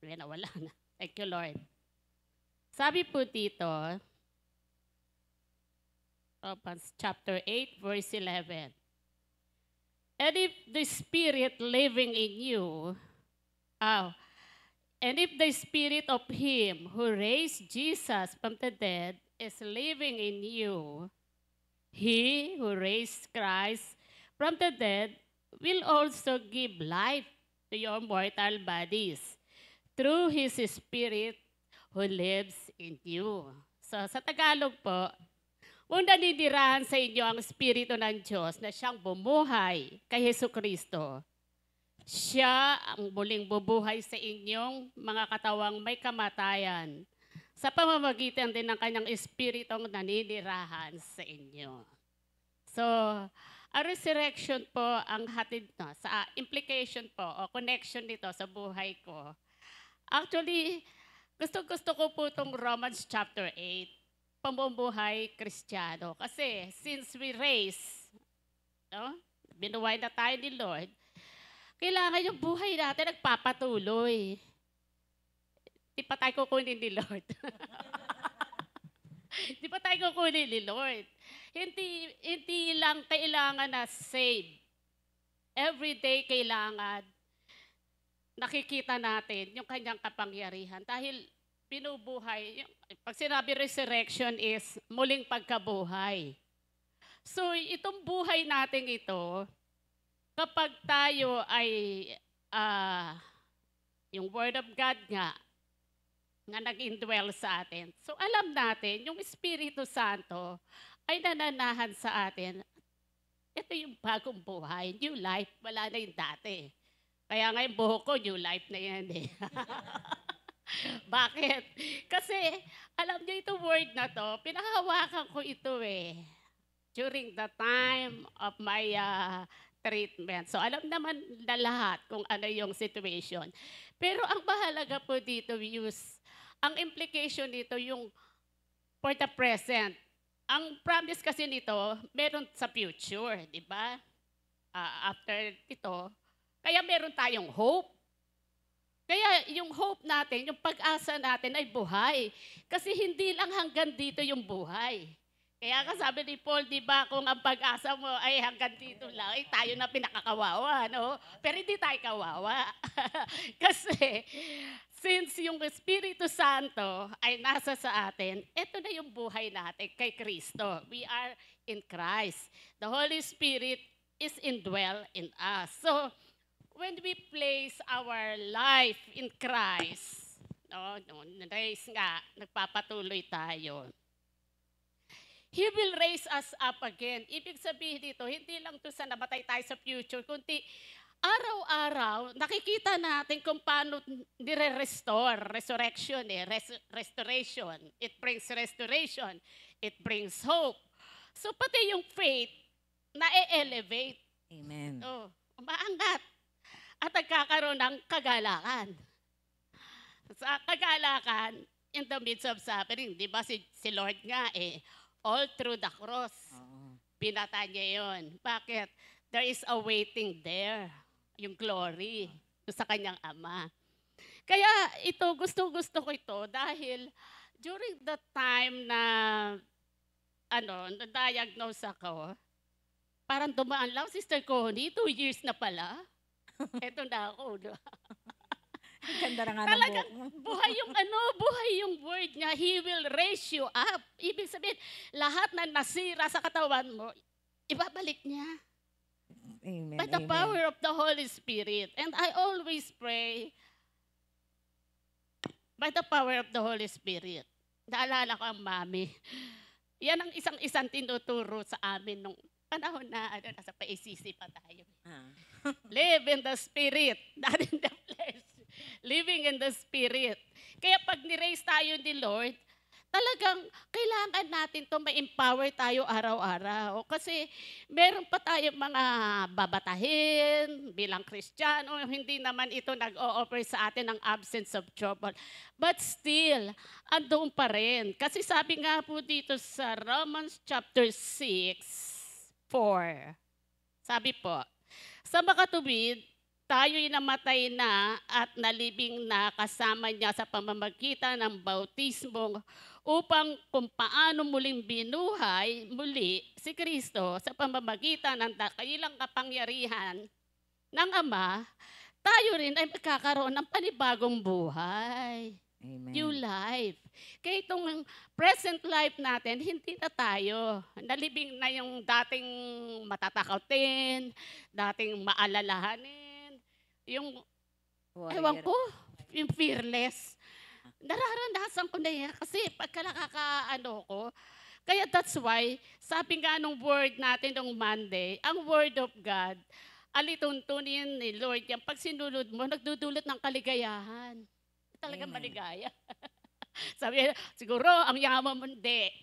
S6: Wala na. Thank you, Lord. Sabi po dito, Romans chapter 8, verse 11. And if the Spirit living in you, and if the Spirit of Him who raised Jesus from the dead is living in you, He who raised Christ from the dead will also give life to your mortal bodies through His Spirit who lives in you. So sa Tagalog po, kung naninirahan sa inyo ang Espiritu ng Diyos na siyang bumuhay kay Jesucristo, siya ang muling bubuhay sa inyong mga katawang may kamatayan sa pamamagitan din ng kanyang Espiritong naninirahan sa inyo. So, ang resurrection po ang hatid no, sa implication po o connection nito sa buhay ko. Actually, gusto ko po itong Romans chapter 8. Pamumuhay Kristiyano. Kasi since we raise, no, binuhay na tayo ni Lord, kailangan yung buhay natin nagpapatuloy. Di pa tayo kukunin ni Lord. Di pa tayo kukunin ni Lord. Hindi lang kailangan na save. Every day kailangan nakikita natin yung kanyang kapangyarihan. Dahil binubuhay. Pag sinabi resurrection is muling pagkabuhay. So, itong buhay natin ito, kapag tayo ay, yung Word of God nga nag-indwell sa atin. So, alam natin, yung Espiritu Santo ay nananahan sa atin. Ito yung bagong buhay, new life, wala na yung dati. Kaya nga yung buhok ko, new life na yan eh. Bakit? Kasi, alam niyo itong word na to, pinahawakan ko ito eh. During the time of my treatment. So, alam naman na lahat kung ano yung situation. Pero ang mahalaga po dito, ang implication dito yung for the present. Ang promise kasi nito, meron sa future, di ba? After ito, kaya meron tayong hope. Kaya yung hope natin, yung pag-asa natin ay buhay. Kasi hindi lang hanggang dito yung buhay. Kaya sabi ni Paul, di ba, kung ang pag-asa mo ay hanggang dito lang, ay tayo na pinakakawawa, no? Pero hindi tayo kawawa. Kasi, since yung Espiritu Santo ay nasa sa atin, ito na yung buhay natin kay Kristo. We are in Christ. The Holy Spirit is indwell in us. So, when we place our life in Christ, raise nga, nagpapatuloy tayo. He will raise us up again. Ibig sabihin dito, hindi lang to sa namatay tayo sa future, kundi araw-araw, nakikita natin kung paano nire-restore, resurrection restoration. It brings restoration. It brings hope. So pati yung faith, na-elevate.
S5: Amen.
S6: Umaangat. At nagkakaroon ng kagalakan. Sa kagalakan, in the midst of suffering, di ba si Lord nga all through the cross, pinata niya yun. Bakit? There is a waiting there, yung glory sa kanyang Ama. Kaya ito, gusto ko ito dahil during the time na na-diagnose ako, parang dumaan lang, Sister Connie, 2 years na pala. Eto na ako.
S5: Ganda na nga
S6: Talagang
S5: ng
S6: buhay yung word niya. He will raise you up. Ibig sabihin, lahat na nasira sa katawan mo, ibabalik niya.
S5: Amen.
S6: By the power of the Holy Spirit. And I always pray, by the power of the Holy Spirit. Naalala ko ang mami. Yan ang isang tinuturo sa amin nung panahon na nasa pa-ACC pa tayo. Live in the Spirit, not in the flesh. Living in the Spirit. Kaya pag ni-raise tayo ni Lord, talagang kailangan natin to ma-empower tayo araw-araw. Kasi meron pa tayong mga babatahin bilang Kristiyano, hindi naman ito nag-o-offer sa atin ng absence of trouble. But still, andun pa rin. Kasi sabi nga po dito sa Romans chapter 6:4, sabi po, sa makatuwid, tayo'y namatay na at nalibing na kasama niya sa pamamagitan ng bautismo upang kung paano muling binuhay muli si Kristo sa pamamagitan ng dakilang kapangyarihan ng Ama, tayo rin ay magkakaroon ng panibagong buhay.
S5: Amen.
S6: New life. Kaya itong present life natin, hindi na tayo. Nalibing na yung dating matatakatin, dating maalalahanin, yung, ewan ko, yung fearless. Nararanasan ko na yan kasi pagka nakakaano ko, kaya that's why, sabi nga nung word natin nung Monday, ang word of God, alituntunin ni Lord yan, pag sinunod mo, nagdudulot ng kaligayahan. Talagang
S5: Amen.
S6: maligaya. Sabi niya, siguro, ang yaman mo, hindi.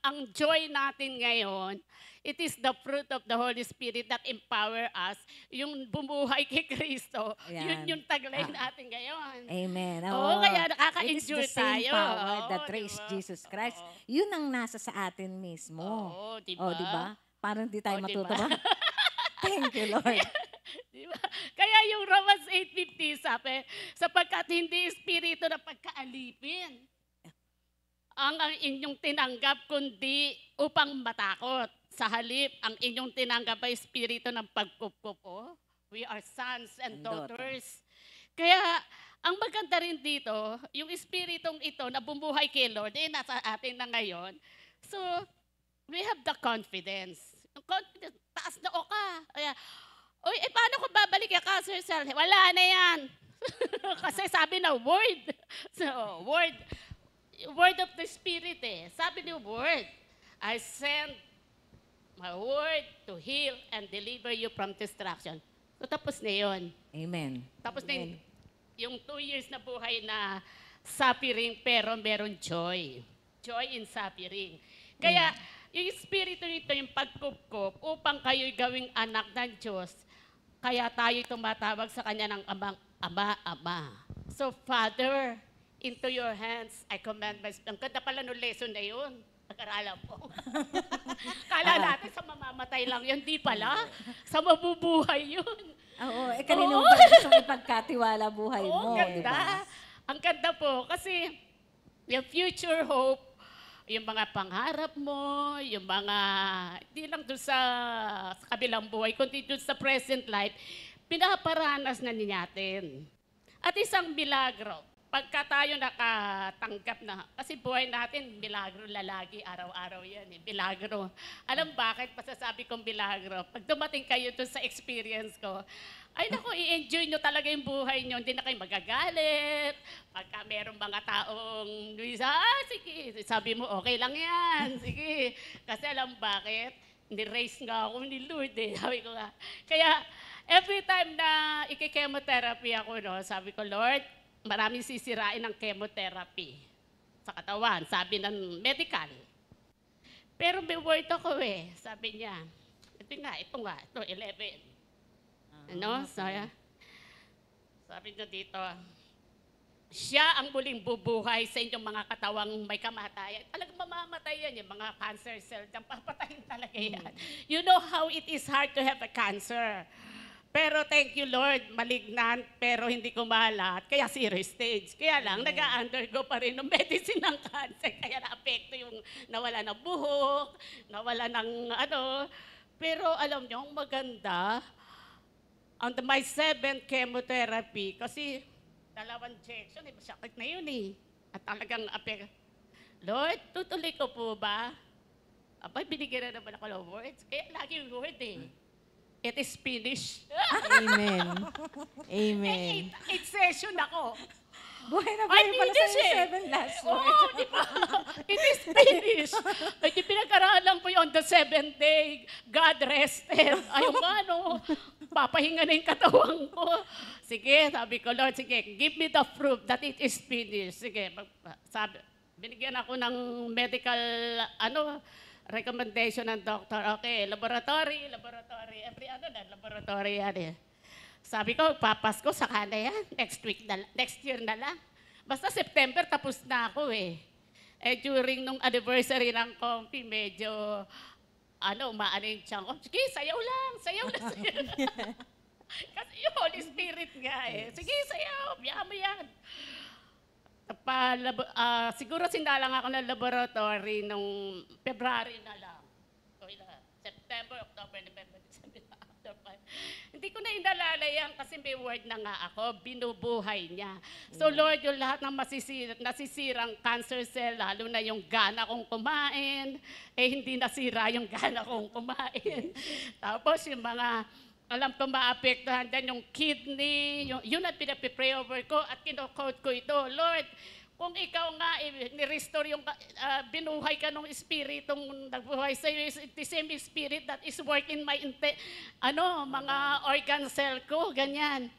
S6: Ang joy natin ngayon, it is the fruit of the Holy Spirit that empower us. Yung bumuhay kay Kristo,
S5: Ayan.
S6: yun yung taglay natin ngayon.
S5: Amen.
S6: Oo, kaya
S5: It is
S6: nakaka-enjoy
S5: the same
S6: tayo.
S5: power that
S6: Oo,
S5: raised
S6: diba?
S5: Jesus Christ.
S6: Oo.
S5: Yun ang nasa sa atin mismo.
S6: Oo, diba?
S5: Oh, di ba? Parang di tayo
S6: Oh, diba?
S5: matutuwa. Thank you, Lord.
S6: Diba? Kaya yung Romans 8:50 sabi, sapagkat hindi espiritu na pagkaalipin ang inyong tinanggap kundi upang matakot. Sa halip, ang inyong tinanggap ay espiritu ng pagkukup. Oh, we are sons and daughters. Kaya, ang maganda rin dito, yung espiritong ito na bumuhay kay Lord, nasa atin na ngayon. So, we have the confidence. Yung confidence, taas na o ka. Kaya, uy, paano kung babalik yung cancer cell? Wala na yan. Kasi sabi na word. So, word of the Spirit eh. Sabi ni word, I send my word to heal and deliver you from destruction. So, tapos na yun.
S5: Amen.
S6: Tapos na yung 2 years na buhay na suffering pero meron joy. Joy in suffering. Kaya, yung Espiritu nito, yung pagkupkup, upang kayo'y gawing anak ng Diyos, kaya tayo tumatawag sa Kanya ng Ama. So, Father, into your hands, I command my spirit. Ang ganda pala nung lesson na yun. Pag-aralan po. Kala natin sa mamamatay lang yun. Di pala. Sa mabubuhay yun.
S5: Oo, kanino ba gusto ipagkatiwala buhay
S6: Oo,
S5: mo, di
S6: ganda.
S5: ba?
S6: Ang ganda po. Kasi yung future hope, yung mga pangarap mo, yung mga, hindi lang doon sa kabilang buhay, kundi doon sa present life, pinaparanas na natin. At isang milagro, pagka tayo nakatanggap na, kasi buhay natin, milagro lalagi, araw-araw yan, milagro. Alam bakit masasabi kong milagro? Pag dumating kayo doon sa experience ko, ay naku, i-enjoy nyo talaga yung buhay nyo, hindi na kayo magagalit. Pagka merong mga taong, sige, sabi mo, okay lang yan, sige. Kasi alam bakit? Ni-raise nga ako ni Lord eh, sabi ko nga. Kaya, every time na iki-chemotherapy ako, no, sabi ko, Lord, maraming sisirain ng chemotherapy sa katawan, sabi ng medical. Pero may word ako eh, sabi niya. Ito nga, ito 11. Ano? Sabi niya dito, siya ang muling bubuhay sa inyong mga katawang may kamatayan. Talagang mamamatay yan, yung mga cancer cell, papatayin talaga yan. You know how it is hard to have a cancer. Pero thank you Lord, malignant, pero hindi ko malat, kaya serious stage. Kaya lang, nag-undergo pa rin ng medicine ng cancer, kaya na-apekto yung nawala ng buhok, nawala ng ano. Pero alam niyo, ang maganda, on my 7th chemotherapy, kasi 2 injection, sakit na yun eh. At talagang Lord, tutuloy ko po ba? Abay, binigyan na naman ako ng words. Kaya lagi yung word eh. It is finished.
S4: Amen. Amen.
S6: 8 session ako.
S5: Buhay na
S6: Ay,
S5: buhay pala
S6: finish
S5: sa
S6: eh.
S5: 7 last
S6: Oo,
S5: words.
S6: di ba? It is finished. Ay, di pinag-aralan ko yun on the 7th day. God rested. Ayaw nga, no? Papahinga na yung katawan ko. Sige, sabi ko, Lord, sige, give me the proof that it is finished. Sige, sabi, binigyan ako ng medical, recommendation ng doctor. Okay, laboratory, laboratory yan eh. Sabi ko, papasko, saka na yan. Next year na lang. Basta September, tapos na ako eh. Eh, during nung anniversary ng Comfy, medyo, umaano yung tiyan ko. Sige, sayaw lang. Kasi yung Holy Spirit nga eh. Sige, sayaw, biya mo yan. Siguro sinalang ako ng laboratory nung February na lang. September, October, November, December, after 5. Hindi ko na inalala yan kasi may word na nga ako, binubuhay niya. So Lord, yung lahat ng nasisirang cancer cell, lalo na yung gana kong kumain, hindi nasira yung gana kong kumain. Tapos yung mga, alam ko maapektuhan din yung kidney, yun ang pinapipray over ko at kinocode ko ito. Lord, kung ikaw nga ni-restore yung binuhay ka ng espiritong nagbuhay sa iyo, the same spirit that is working my mga organ cell ko, ganyan.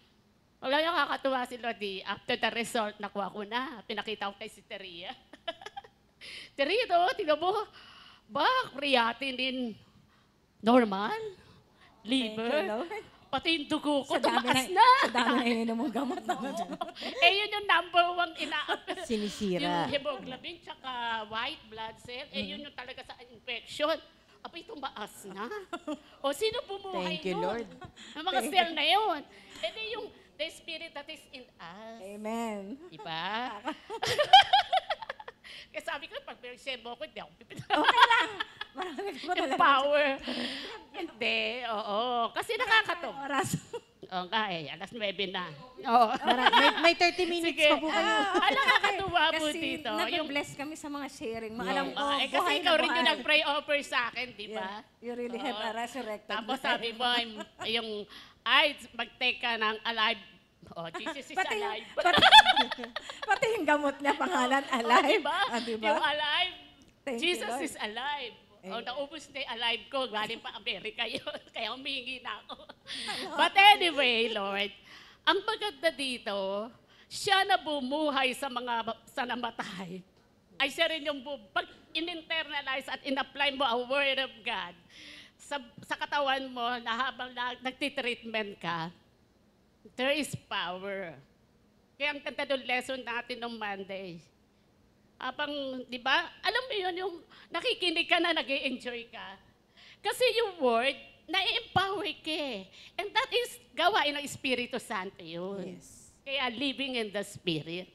S6: Wala yung kakatuwa si Lodi. After the result, nakuha ko na. Pinakita ko kay si Teria. Teria, tingnan mo, creatinine normal, liver, pati yung dugo ko, tumakas na.
S5: Sa dami na ininom mong gamot naman.
S6: Yun yung number one
S4: Sinisira.
S6: Yung hemoglobin, tsaka white blood cell, yun yung talaga sa infection. Apay, tumaas na. O, sino bumuhay
S4: Thank you,
S6: nun?
S4: Lord.
S6: Ang mga cell na yun. Yung the spirit that is in us.
S5: Amen.
S6: Diba? Kaya sabi ko, pag pinag-share mo ko, hindi ako pipita.
S5: Okay lang. Marami ko
S6: Yung
S5: talaga.
S6: power. Hindi, oo. Kasi nakakatuwa.
S5: Oras.
S6: Oo nga eh, alas 9 na. Oo.
S4: May 30 minutes
S6: Sige.
S4: pa po kayo.
S6: Nakakatuwa po
S5: Kasi
S6: dito.
S5: nag-bless kami sa mga sharing. Alam ko,
S6: Kasi
S5: buhay
S6: ikaw
S5: na
S6: rin yung
S5: buhay.
S6: nag-pray over sa akin, di ba?
S5: Yeah. You really have a resurrected
S6: Tapos
S5: life.
S6: sabi mo, mag-take ka ng alive. Oh, Jesus is alive.
S5: Pati yung gamot niya, pangalan, alive.
S6: Diba?
S5: Diba?
S6: Yung alive.
S5: Thank you,
S6: Jesus
S5: Lord.
S6: is alive. Naubos na yung alive ko. Galing pa Amerika yun. Kaya humingi na ako. But anyway, Lord, ang maganda dito, siya na bumuhay sa namatay. Ay siya rin yung pag in-internalize at in-apply mo ang Word of God sa katawan mo na habang nagtitreatment ka, there is power. Kaya ang ganda ng lesson natin ng Monday. Habang, di ba, alam mo yun, yung nakikinig ka na, nag-i-enjoy ka. Kasi yung word, na-empower ka eh. And that is gawain ng Espiritu Santo yun.
S4: Yes.
S6: Kaya living in the Spirit.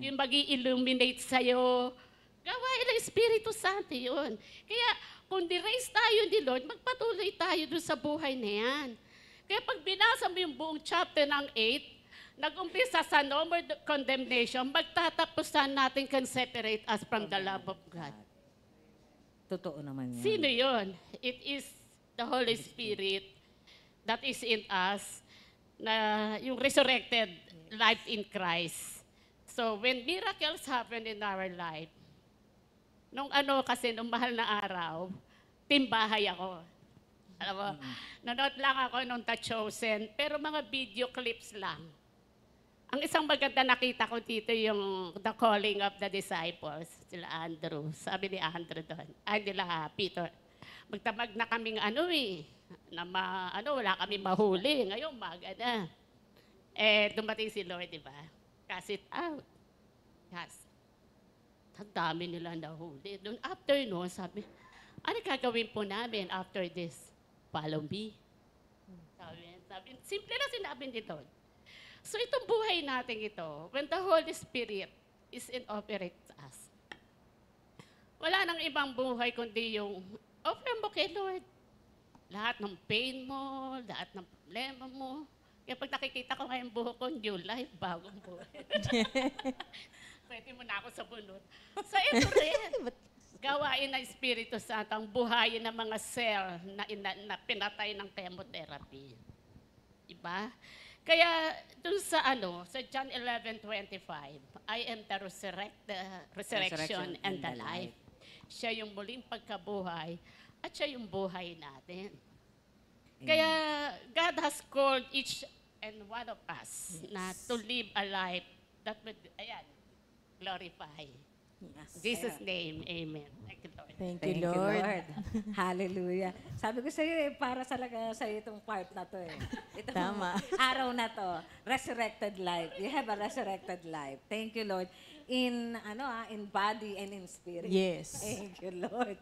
S6: Yung mag-i-illuminate sa'yo, gawain ng Espiritu Santo yun. Kaya kung di-raise tayo ni Lord, magpatuloy tayo dun sa buhay na yan. Kaya pag binasa mo yung buong chapter ng 8, nag-umpisa sa no more condemnation, magtatapusan natin can separate us from the love of God.
S5: Totoo naman yan.
S6: Sino yun? It is the Holy Spirit that is in us, na yung resurrected life in Christ. So when miracles happen in our life, nung mahal na araw, timbahay ako. Alam mo, nanood lang ako nung The Chosen, pero mga video clips lang. Ang isang maganda nakita ko dito yung The Calling of the Disciples, sila Andrew. Sabi ni Andrew doon, nila Peter, magtamag na kaming wala kami mahuli. Ngayon, maga na. Dumating si Lord, di ba? Cast it out. Cast. Ang dami nila nahuli. Doon after noon, sabi, ano gagawin po namin after this? Follow me. Sabi, simple na sinabi ni Lord. So itong buhay natin ito, when the Holy Spirit is in operate us, wala nang ibang buhay kundi yung offer mo kay Lord. Lahat ng pain mo, lahat ng problema mo. Kaya pag nakikita ko ngayong buhok ko, new life, bagong buhay. Pwede mo na ako sa bunot. So ito rin, gawain ng Espiritu Santo, ang buhayin ng mga cell na pinatay ng chemotherapy. Diba? Kaya dun sa John 11:25, I am the resurrection and the life. Siya yung muling pagkabuhay at siya yung buhay natin. Kaya God has called each and one of us na to live a life that would, glorify In Jesus' name, amen. Thank you, Lord.
S4: Thank
S5: Thank
S4: you, Lord.
S5: Hallelujah. Sabi ko sa iyo, para talaga sa itong part na to eh. Itong
S4: Tama.
S5: araw na to, resurrected life. You have a resurrected life. Thank you, Lord. In body and in spirit.
S4: Yes.
S5: Thank you, Lord.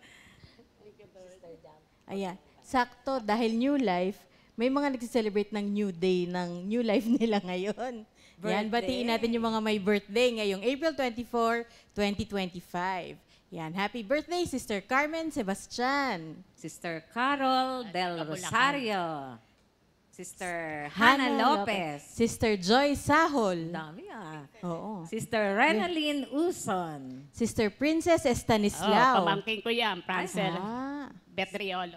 S4: Ayan. Sakto, dahil new life, may mga nag-celebrate ng new day, ng new life nila ngayon. Yan, batiin natin yung mga may birthday ngayong April 24, 2025. Yan, happy birthday, Sister Carmen Sebastian.
S5: Sister Carol Del Rosario. Sister Hannah Lopez.
S4: Sister Joy Sahol.
S5: Dami ah.
S4: Oo.
S5: Sister Renaline Uson.
S4: Sister Princess
S6: Oh,
S4: Estanislao.
S6: pamangkin ko yan, Francel
S4: Ah.
S6: Betriolo.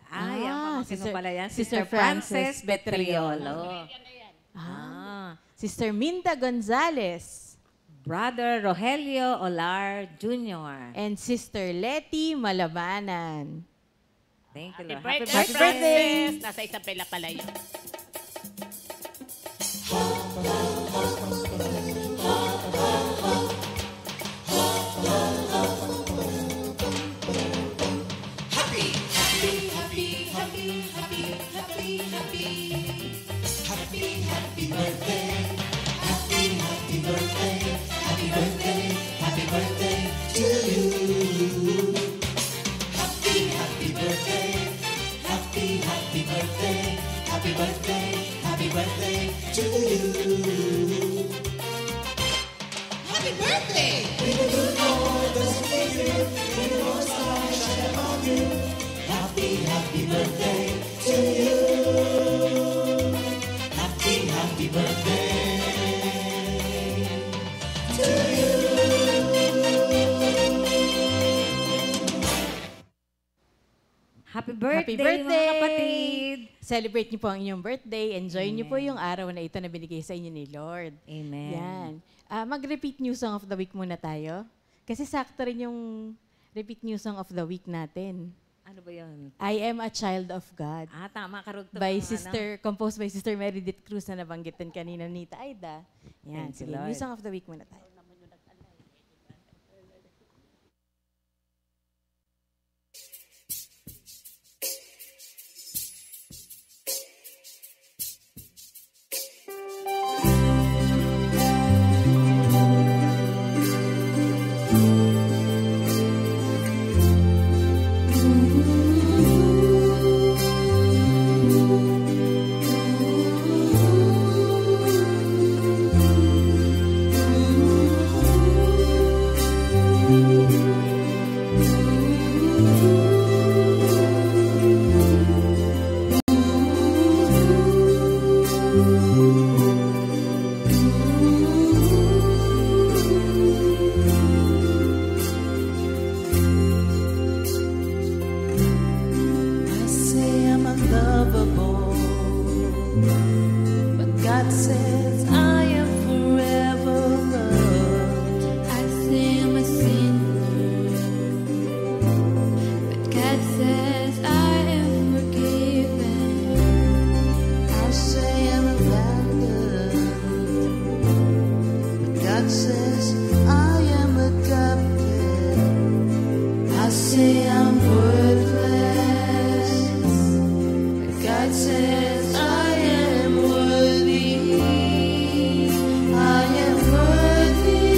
S5: Ay, ang pamangkin mo pala yan.
S4: Sister
S5: Sister Frances
S4: Frances
S5: Betriolo. Ah.
S4: Sister Minda Gonzales.
S5: Brother Rogelio Olar Jr.
S4: And Sister Letty Malabanan.
S5: Thank you,
S6: Happy
S5: Lord.
S6: birthday, Francis! Nasa Isabela pala yun.
S5: Happy birthday,
S4: Happy birthday!
S5: mga kapatid!
S4: Celebrate niyo po ang inyong birthday. Enjoy niyo po yung araw na ito na binigay sa inyo ni Lord.
S5: Amen.
S4: Yan. Mag-repeat new song of the week muna tayo. Kasi sakto rin yung repeat new song of the week natin.
S5: Ano ba yun?
S4: I Am a Child of God.
S5: Tama, karugtong
S4: By
S5: ng
S4: composed by Sister Meredith Cruz na nabanggitan kanina Nita Aida. Yan.
S5: Thank you,
S4: Sige,
S5: Lord.
S4: new song of the week muna tayo.
S2: I say I'm unlovable, but God says I am forever loved. I say I'm a sinner, but God says I am forgiven. I say I'm abandoned, but God says I am adopted. I say I'm worthless, but God says I am worthy. I am worthy.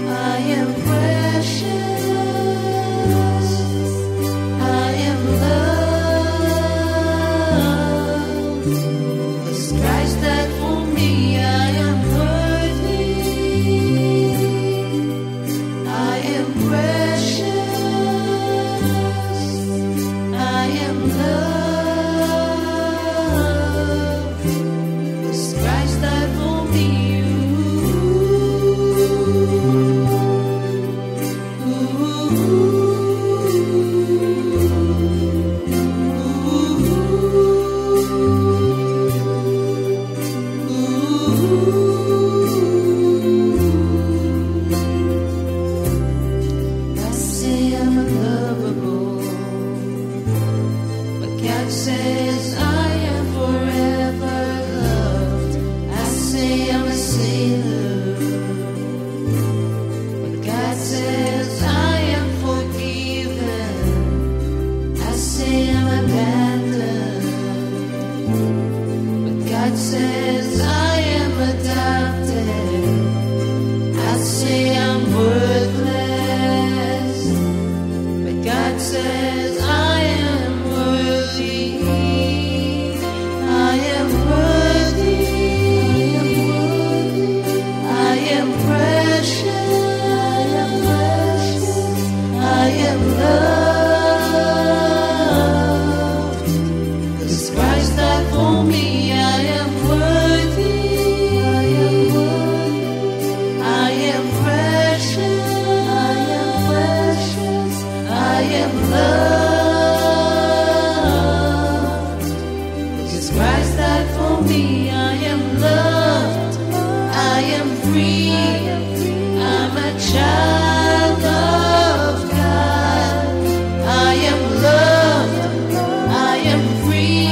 S2: I am precious. I am loved. As Christ died for me, I am worthy. I am precious. says I am worthy. I am worthy. I am precious. I am loved. 'Cause Christ died for me. I am worthy. I am precious. I am loved. Because Christ died for me. I am loved. I am free. I'm a child of God. I am loved. I am free.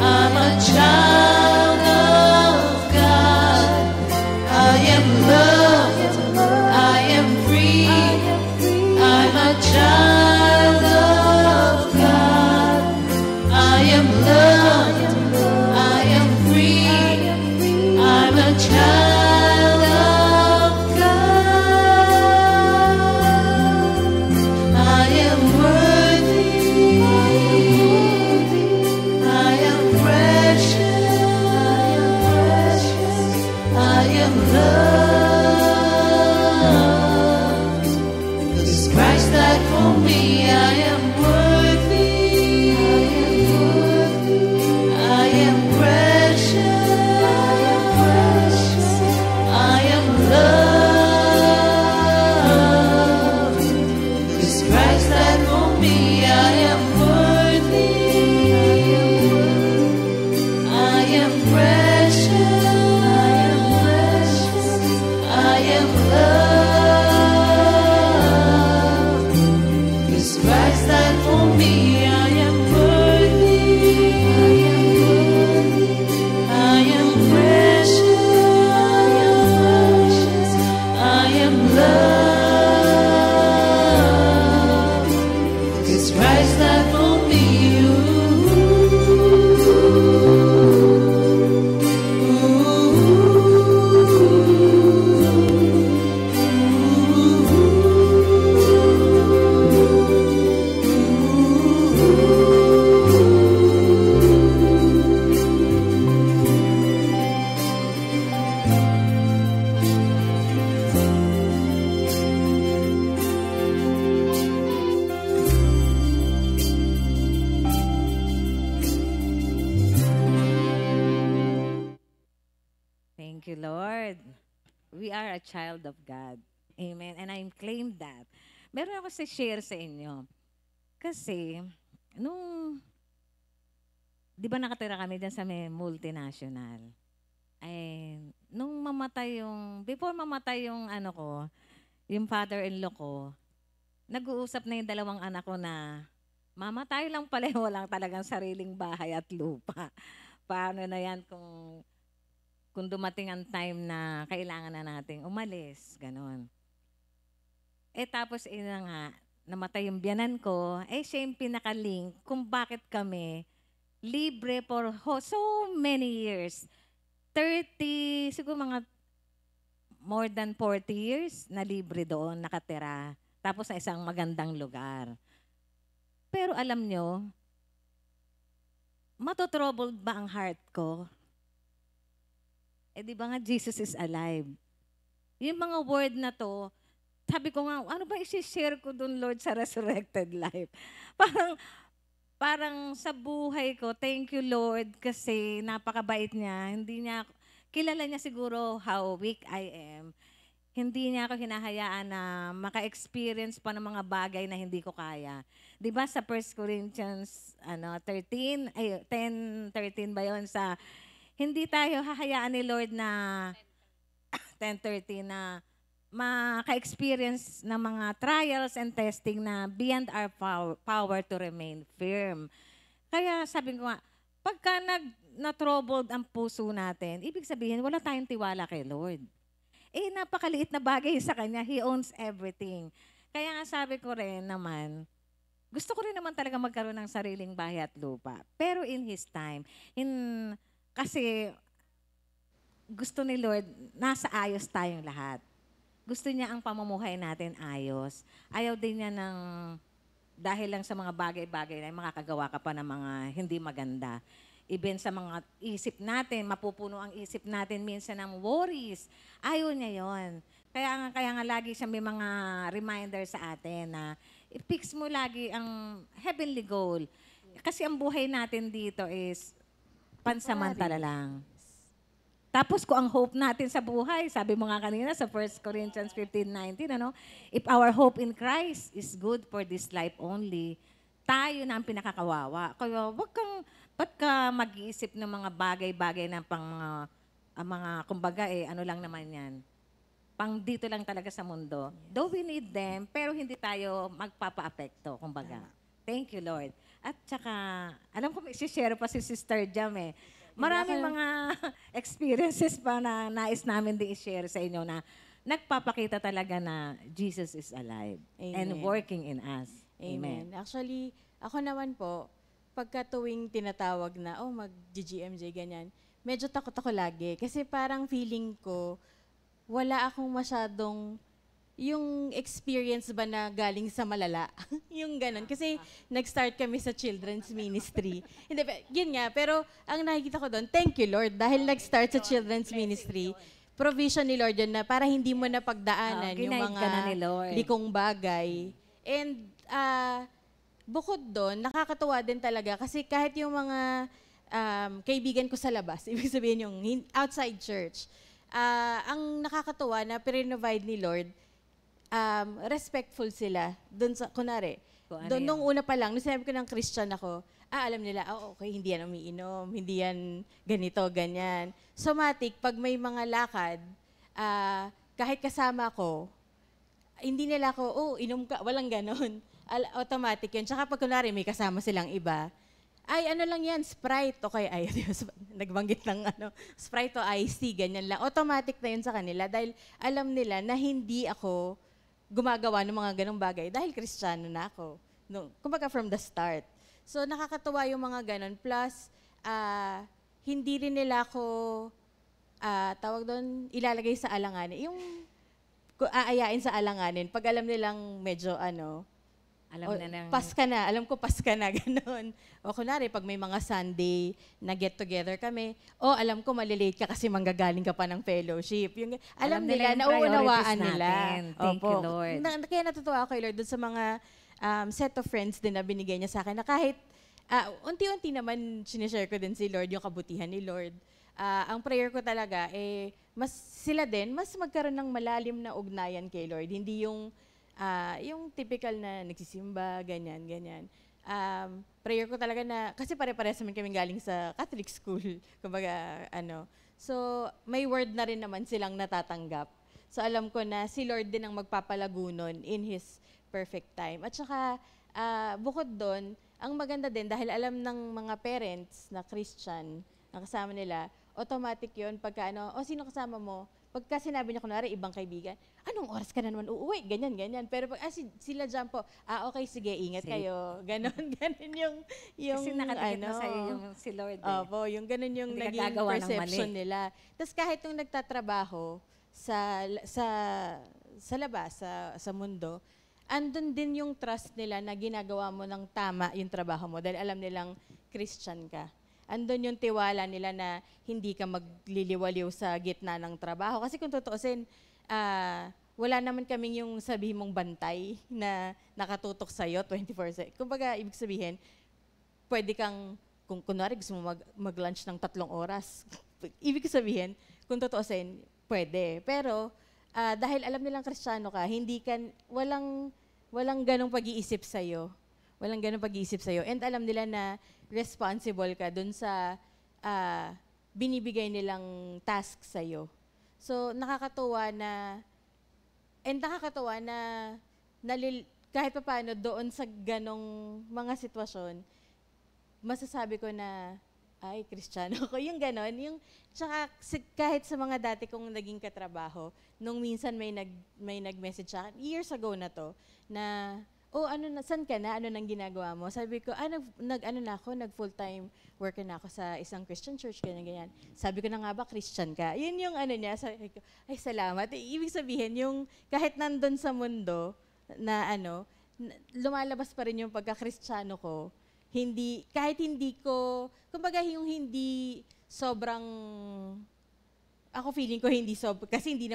S2: I'm a child of God. I am loved. I am free. I'm a child of God. I am loved. I am free. I'm a child of God. I am worthy. I am precious. I am loved. Because Christ died for me. I am worthy. I am precious. I am loved. Because Christ died for me. I am worthy. I am precious. I am loved. Because Christ died for me. I am worthy. I am precious. I am loved. Because Christ died for me.
S5: Thank you, Lord. We are a child of God. Amen. And I claim that. Meron ako share sa inyo. Kasi, di ba nakatira kami dyan sa may multinational? Ay, before mamatay yung yung father-in-law ko, nag-uusap na yung dalawang anak ko na, mamatay lang pala, walang talagang sariling bahay at lupa. Paano na yan kung dumating ang time na kailangan na nating umalis, ganon. Tapos nga, namatay yung biyanan ko, siya yung pinaka-link kung bakit kami libre for so many years. 30, siguro mga more than 40 years na libre doon, nakatira. Tapos sa isang magandang lugar. Pero alam nyo, matotroubled ba ang heart ko? Di ba nga, Jesus is alive. Yung mga word na to, sabi ko nga, ano ba isi-share ko dun, Lord, sa resurrected life? Parang sa buhay ko, thank you, Lord, kasi napakabait niya. Kilala niya siguro how weak I am. Hindi niya ako hinahayaan na maka-experience pa ng mga bagay na hindi ko kaya. Di ba sa 1 Corinthians 10:13 ba yun, sa hindi tayo hahayaan ni Lord na 10:30 na maka-experience ng mga trials and testing na beyond our power to remain firm. Kaya sabi ko nga, pagka na-troubled ang puso natin, ibig sabihin, wala tayong tiwala kay Lord. Napakaliit na bagay sa Kanya. He owns everything. Kaya nga sabi ko rin naman, gusto ko rin naman talaga magkaroon ng sariling bahay at lupa. Pero in His time, kasi gusto ni Lord, nasa ayos tayong lahat. Gusto niya ang pamumuhay natin ayos. Ayaw din niya ng dahil lang sa mga bagay-bagay na makakagawa ka pa ng mga hindi maganda. Even sa mga isip natin, mapupuno ang isip natin minsan ng worries. Ayaw niya yon. Kaya nga lagi siya may mga reminder sa atin na i-fix mo lagi ang heavenly goal. Kasi ang buhay natin dito is pansamantala lang. Tapos kung ang hope natin sa buhay, sabi mo nga kanina sa 1 Corinthians 15:19, if our hope in Christ is good for this life only, tayo na ang pinakakawawa. Kaya ba't ka mag-iisip ng mga bagay-bagay na mga kumbaga ano lang naman yan, pang dito lang talaga sa mundo. Though we need them, pero hindi tayo magpapa-apekto, kumbaga. Thank you, Lord. At saka, alam ko may share pa si Sister Jam eh. Maraming mga experiences pa na nais namin din i-share sa inyo na nagpapakita talaga na Jesus is alive and working in us. Amen.
S4: Actually, ako naman po, pagka tuwing tinatawag na, mag-GGMJ, ganyan, medyo takot ako lagi. Kasi parang feeling ko, wala akong masyadong yung experience ba na galing sa malala. Yung ganun. Kasi nag-start kami sa children's ministry. Hindi, yun nga. Pero ang nakikita ko doon, thank you Lord, dahil nag-start sa children's ministry, provision ni Lord yun na para hindi mo na pagdaanan yung mga likong bagay. And bukod doon, nakakatuwa din talaga kasi kahit yung mga kaibigan ko sa labas, ibig sabihin yung outside church, ang nakakatuwa na provide ni Lord, respectful sila. Doon sa, kunwari, doon nung una pa lang, nung sinabi ko ng Christian ako, alam nila, okay, hindi yan umiinom, hindi yan ganito, ganyan. Somatic, pag may mga lakad, kahit kasama ko, hindi nila ako, inom ka, walang ganon. Automatic yun. Tsaka pag kunwari may kasama silang iba, ano lang yan, Sprite, okay, nagbanggit ng Sprite o iced tea, ganyan lang. Automatic na yun sa kanila dahil alam nila na hindi ako gumagawa ng mga ganong bagay dahil Kristiyano na ako. No, kumbaga from the start. So nakakatuwa yung mga ganon. Plus, hindi rin nila ako, tawag doon, ilalagay sa alanganin. Yung aayain sa alanganin, pag alam nilang medyo pas ka na, alam ko pas ka na, gano'n. O kunwari, pag may mga Sunday na get together kami, alam ko malilate ka kasi manggagaling ka pa ng fellowship. Alam nila, nauunawaan nila.
S5: Thank you, Lord.
S4: Kaya natutuwa ako kay Lord dun sa mga set of friends din na binigay niya sa akin na kahit unti-unti naman sinishare ko din si Lord, yung kabutihan ni Lord. Ang prayer ko talaga, sila din, mas magkaroon ng malalim na ugnayan kay Lord. Hindi yung typical na nagsisimba, ganyan. Prayer ko talaga na, kasi pare-pares naman kami galing sa Catholic school, kumbaga, So, may word na rin naman silang natatanggap. So, alam ko na si Lord din ang magpapalago nun in His perfect time. At saka, bukod doon, ang maganda din, dahil alam ng mga parents na Christian, na kasama nila, automatic yun, pagka sino kasama mo? Pagka sinabi niya, kunwari, ibang kaibigan, anong oras ka na naman uuwi? Ganyan. Pero pag sila dyan po, okay, sige, ingat kayo. Ganon yung
S5: kasi nakadikit na sa'yo yung si Lord.
S4: Opo, yung ganon yung naging perception nila. Tapos kahit nung nagtatrabaho sa labas, sa mundo, andun din yung trust nila na ginagawa mo ng tama yung trabaho mo dahil alam nilang Christian ka. Andun yung tiwala nila na hindi ka magliliwaliw sa gitna ng trabaho. Kasi kung tutuusin, wala naman kaming yung sabihin mong bantay na nakatutok sa'yo 24/7. Kumbaga, ibig sabihin, pwede kang, kung kunwari gusto mo mag-lunch ng 3 oras, ibig sabihin, kung tutuusin, pwede. Pero, dahil alam nilang Kristiyano ka, walang ganong pag-iisip sa'yo. Walang ganong pag-iisip sa'yo. And alam nila na responsible ka dun sa binibigay nilang task sa'yo. So, nakakatuwa na kahit pa paano doon sa ganong mga sitwasyon, masasabi ko na, ay, Kristiyano ko. Yung ganon. Tsaka kahit sa mga dati kong naging katrabaho, nung minsan may nag-message sa akin, years ago na to, na, saan ka na? Ano nang ginagawa mo? Sabi ko, nag-full-time worker na ako sa isang Christian church, ganyan. Sabi ko na nga ba, Christian ka? Yun yung niya. Sabi ko, ay, salamat. Ibig sabihin, yung kahit nandun sa mundo, na lumalabas pa rin yung pagka-Kristiyano ko. Hindi, kahit hindi ko, kumbaga yung hindi sobrang, ako feeling ko hindi kasi hindi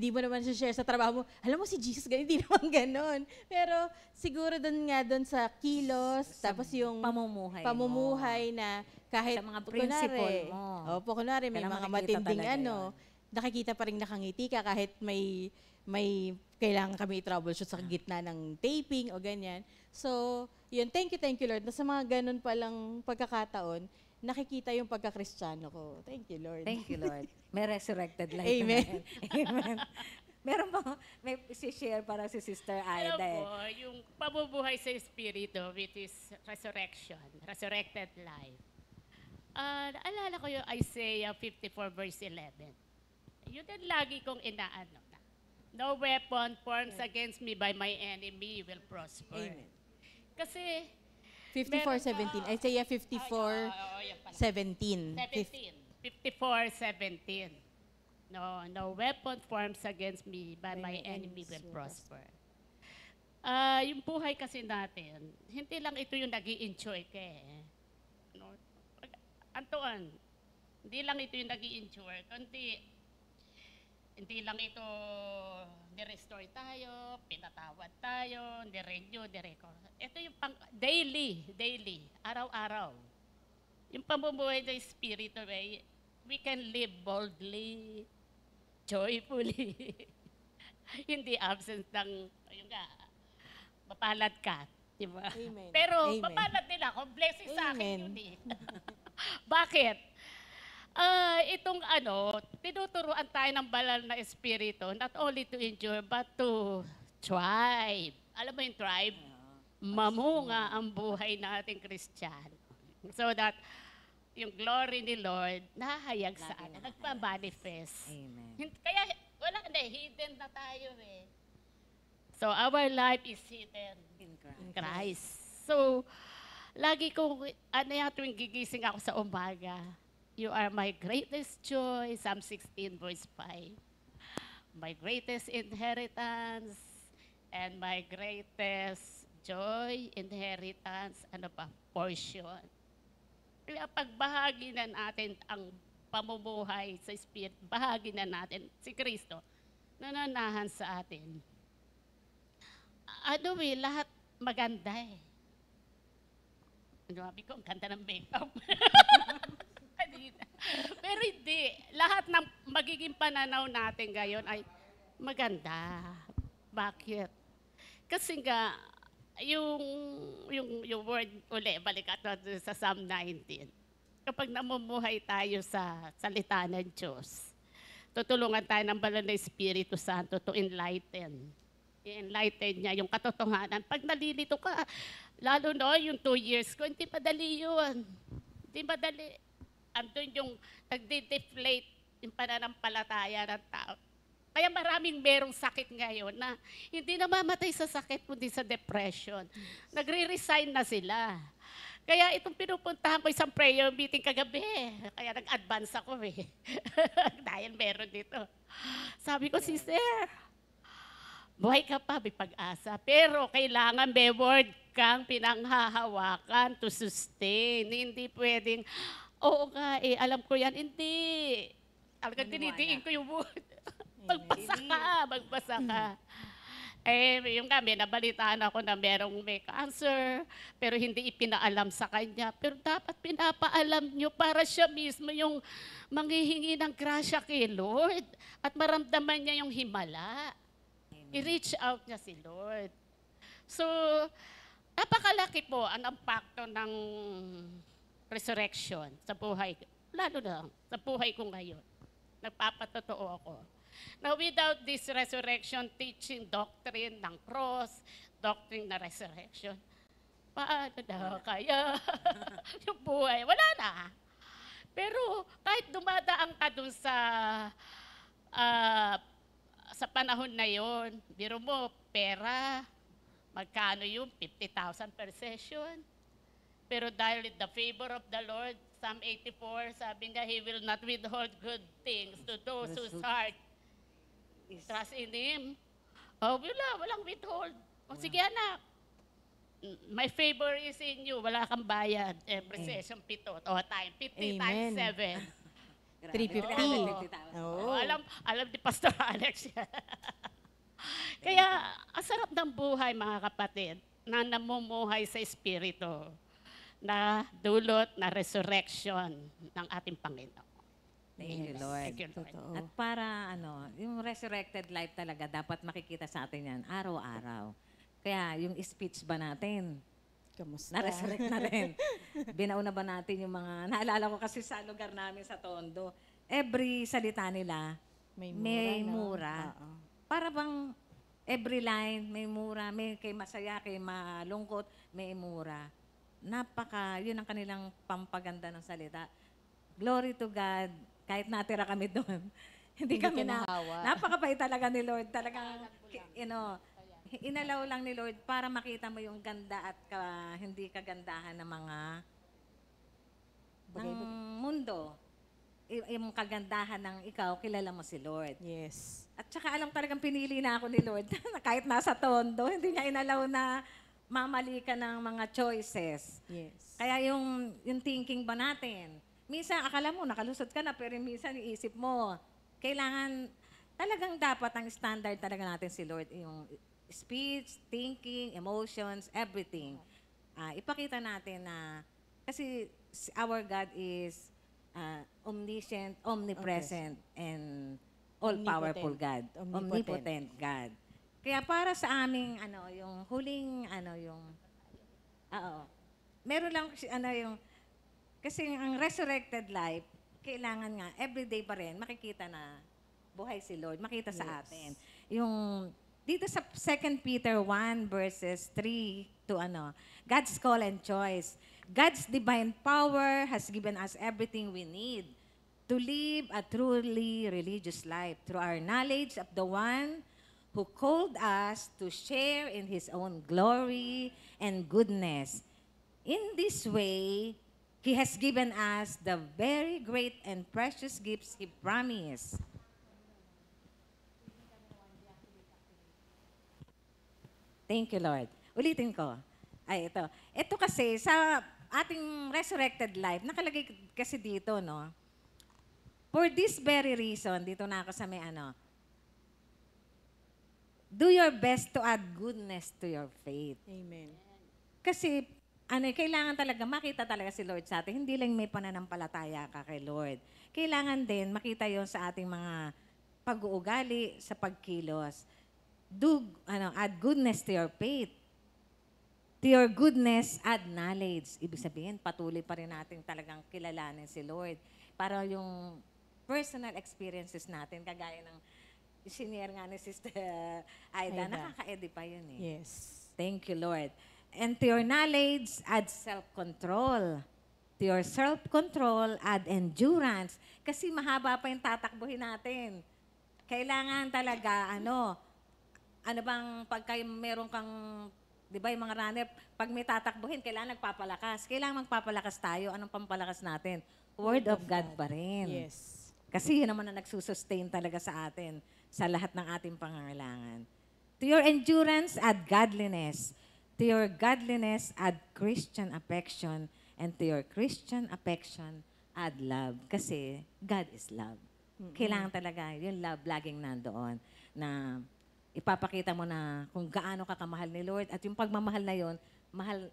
S4: mo naman siya share sa trabaho mo, alam mo si Jesus, hindi naman ganon. Pero siguro doon sa kilos, tapos yung pamumuhay na kahit,
S5: sa mga principle mo.
S4: Kunwari may
S5: Kailangan
S4: mga
S5: makikita
S4: matinding
S5: talaga
S4: nakikita pa rin nakangiti ka kahit may kailangan kami i-troubleshoot sa gitna ng taping o ganyan. So, yun, thank you Lord. Na sa mga ganun palang pagkakataon, nakikita yung pagka-Kristiyano ko. Thank you, Lord.
S5: Thank you, Lord. May resurrected life.
S4: Amen.
S5: Amen. Meron ba, may share para si Sister
S6: Alam
S5: Aida.
S6: po, yung pabubuhay sa Espiritu, which is resurrection, resurrected life. Naalala ko yung Isaiah 54 verse 11. Yun din lagi kong inaano. No weapon formed against me by my enemy will prosper.
S4: Amen.
S6: Kasi
S4: 54:17. Isaiah 54:17.
S6: 54:17. No weapon formed against me by my enemy will prosper. Yung buhay kasi natin, hindi lang ito yung nag-i-enjoy ka eh. No? Antuan, hindi lang ito yung nag-i-enjoy, kundi hindi lang ito ni-restore tayo, pinatawad tayo, ni-renew, ni-record. Ito yung daily, araw-araw. Yung pamumuhay ng Espiritu, we can live boldly, joyfully. Hindi absent ng, ayun nga, mapalad ka. Diba?
S4: Amen.
S6: Pero
S4: Amen.
S6: mapalad din ako, blessing sa akin
S4: Amen.
S6: yun eh. Bakit? Itong tinuturuan tayo ng banal na Espiritu, not only to endure, but to thrive. Alam mo yung thrive? Mamunga ang buhay nating Kristiyano. So that yung glory ni Lord nahayag sa atin, nagpa-manifest.
S5: Amen.
S6: Kaya hidden na tayo eh. So our life is hidden
S5: In
S6: in Christ. So, lagi kong, tuwing gigising ako sa umaga, you are my greatest joy, Psalm 16 verse 5. My greatest inheritance and my greatest joy, inheritance, portion. Kaya pagbahagi na natin ang pamumuhay sa Spirit, bahagi na natin si Kristo, nananahan sa atin. Lahat maganda eh. Sabi ko, ang ganda ng makeup. Pero hindi. Lahat ng magiging pananaw natin ngayon ay maganda. Bakit? Kasi nga, yung word uli, balik natin sa Psalm 19. Kapag namumuhay tayo sa salita ng Diyos, tutulungan tayo ng banal na Espiritu Santo to enlighten. I-enlighten niya yung katotohanan. Pag nalilito ka, lalo yung 2 years ko, hindi madali yun. Hindi madali. Andun yung nagde-deflate yung pananampalataya ng tao. Kaya maraming merong sakit ngayon na hindi namamatay sa sakit kundi sa depression. Nagre-resign na sila. Kaya itong pinupuntahan ko isang prayer meeting kagabi. Kaya nag-advance ako eh. Dahil meron dito. Sabi ko, sister, buhay ka pa, may pag-asa. Pero kailangan may word kang pinanghahawakan to sustain. Hindi pwedeng, oo nga, alam ko yan. Hindi. Talagang dinidiin ko yung word. Magbasa ka. Yung kami, nabalitaan ako na may cancer, pero hindi ipinaalam sa kanya. Pero dapat pinapaalam nyo para siya mismo yung manghihingi ng grasya kay Lord at maramdaman niya yung himala. I-reach out niya si Lord. So, napakalaki po ang impacto ng resurrection sa buhay, lalo na sa buhay ko ngayon. Nagpapatotoo ako. Now, without this resurrection teaching doctrine ng cross, doctrine na resurrection, paano na kaya yung buhay? Wala na. Pero kahit dumadaan ka dun sa panahon na yon, biro mo, pera, magkano yung 50,000 per session. Pero dahil the favor of the Lord, Psalm 84, sabi niya, He will not withhold good things to those whose heart trust in Him. Oh, walang withhold. O sige anak, my favor is in you. Wala kang bayad. Every session, 7. O time, 50 times
S4: Amen.
S6: 7.
S4: 350.
S5: 350,000.
S4: Oo.
S6: Alam ni Pastor Alex yan. Kaya, ang sarap ng buhay, mga kapatid, na namumuhay sa Espiritu, na dulot na resurrection ng ating Panginoon.
S5: Thank you, Lord.
S6: Thank you, Lord.
S4: Totoo.
S5: At para yung resurrected life talaga, dapat makikita sa atin yan araw-araw. Kaya yung speech ba natin,
S4: Kamusta?
S5: na-resurrect na rin. Binauna ba natin yung mga, naalala ko kasi sa lugar namin sa Tondo, every salita nila, may mura.
S4: Oo.
S5: Para bang every line, may mura, may kay masaya, kay malungkot, may mura. Yun ang kanilang pampaganda ng salita. Glory to God, kahit natira kami doon. Hindi kami
S4: kinahawa.
S5: napakabait talaga ni Lord. Talagang, inalaw lang ni Lord para makita mo yung ganda at hindi kagandahan ng mga ng mundo. Yung kagandahan ng ikaw, kilala mo si Lord.
S4: Yes.
S5: At saka alam talagang pinili na ako ni Lord na kahit nasa Tondo, hindi niya inalaw na mamali ka ng mga choices.
S4: Yes.
S5: Kaya yung thinking ba natin, minsan akala mo nakalusot ka na, pero minsan iisip mo, kailangan, talagang dapat ang standard talaga natin si Lord, yung speech, thinking, emotions, everything. Ipakita natin na, kasi our God is omniscient, omnipresent, and all-powerful God. Omnipotent God. Kaya para sa aming, yung huling, meron lang, kasi ang resurrected life, kailangan nga, everyday pa rin, makikita na buhay si Lord, makita sa atin. Yung, dito sa 2 Peter 1 verses 3 to God's call and choice. God's divine power has given us everything we need to live a truly religious life through our knowledge of the one who called us to share in His own glory and goodness. In this way, He has given us the very great and precious gifts He promised. Thank you, Lord. Ulitin ko. Ito. Ito kasi, sa ating resurrected life, nakalagay kasi dito, no? For this very reason, dito na ako sa may do your best to add goodness to your faith.
S4: Amen.
S5: Kasi, kailangan talaga, makita talaga si Lord sa atin. Hindi lang may pananampalataya ka kay Lord. Kailangan din makita yon sa ating mga pag-uugali, sa pagkilos. Add goodness to your faith. To your goodness, add knowledge. Ibig sabihin, patuloy pa rin natin talagang kilalanin si Lord. Para yung personal experiences natin, kagaya ng senior nga ni Sister Aida. Nakaka-edify yun eh.
S4: Yes.
S5: Thank you, Lord. And to your knowledge, add self-control. To your self-control, add endurance. Kasi mahaba pa yung tatakbuhin natin. Kailangan talaga, ano bang pagka meron kang, di ba yung mga runner, pag may tatakbuhin, kailangan nagpapalakas. Kailangan magpapalakas tayo. Anong pampalakas natin? Word of God pa rin.
S4: Yes.
S5: Kasi yun naman na nagsusustain talaga sa atin sa lahat ng ating pangangailangan. To your endurance, add godliness. To your godliness, add Christian affection. And to your Christian affection, add love. Kasi God is love. Kailangan talaga yung love laging nandoon na ipapakita mo na kung gaano ka kamahal ni Lord. At yung pagmamahal na yon, mahal,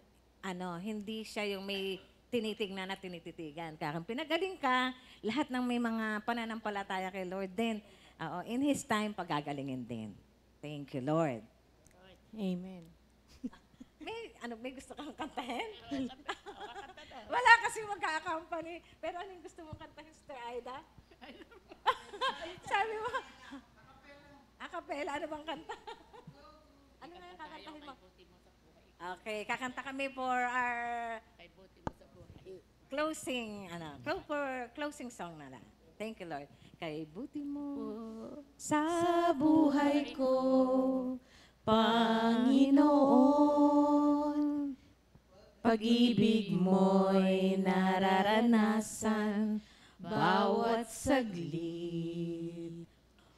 S5: hindi siya yung may tinitignan at tinititigan. Kaya kung pinagaling ka, lahat ng may mga pananampalataya kay Lord, then, in His time, pagagalingin din. Thank you, Lord.
S4: Amen.
S5: May gusto kang kantahin? Wala kasi magka-accompany. Pero ano yung gusto mong kantahin, Sister Aida? Sabi mo, acapella, ano bang kanta? Ano nga yung kakantahin mo? Okay, kakanta kami for our closing song na lang. Thank you, Lord. Kay buti mo
S4: Sa buhay ko, Panginoon, pag-ibig mo'y nararanasan bawat saglit.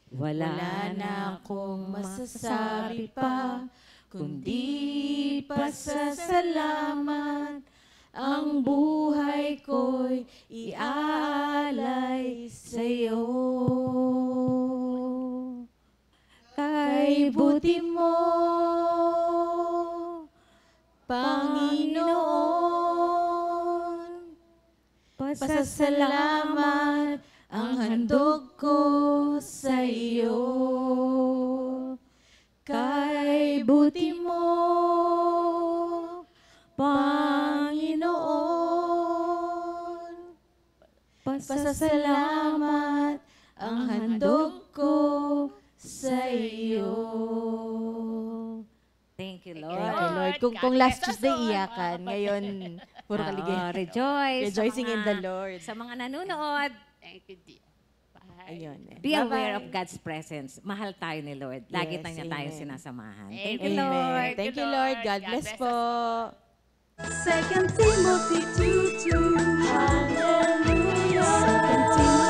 S4: Wala na akong masasabi pa, kundi pasasalamat. Ang buhay ko'y iaalay sa'yo. Kay buti mo, Panginoon, pasasalamat ang handog ko sa iyo. Kay buti mo, Panginoon, pasasalamat ang handog ko sa iyo.
S5: Thank you,
S4: Thank
S5: Lord.
S4: you, Lord. Kung last Tuesday iyakan, ngayon puro kaligaya.
S5: Rejoice.
S4: Rejoicing
S5: sa
S4: in
S5: mga-
S4: the Lord.
S5: Sa mga nanonood,
S6: Thank you, dear. Bye.
S4: Ayun.
S5: be
S4: Bye-bye.
S5: aware of God's presence. Mahal tayo ni Lord. Lagi
S4: Yes,
S5: niya tayo
S4: amen.
S5: sinasamahan.
S6: Amen.
S5: Thank you,
S4: Amen.
S5: Lord.
S4: Thank you, Lord. God bless po.
S2: 2 Timothy 2:2. Hallelujah. 2 Timothy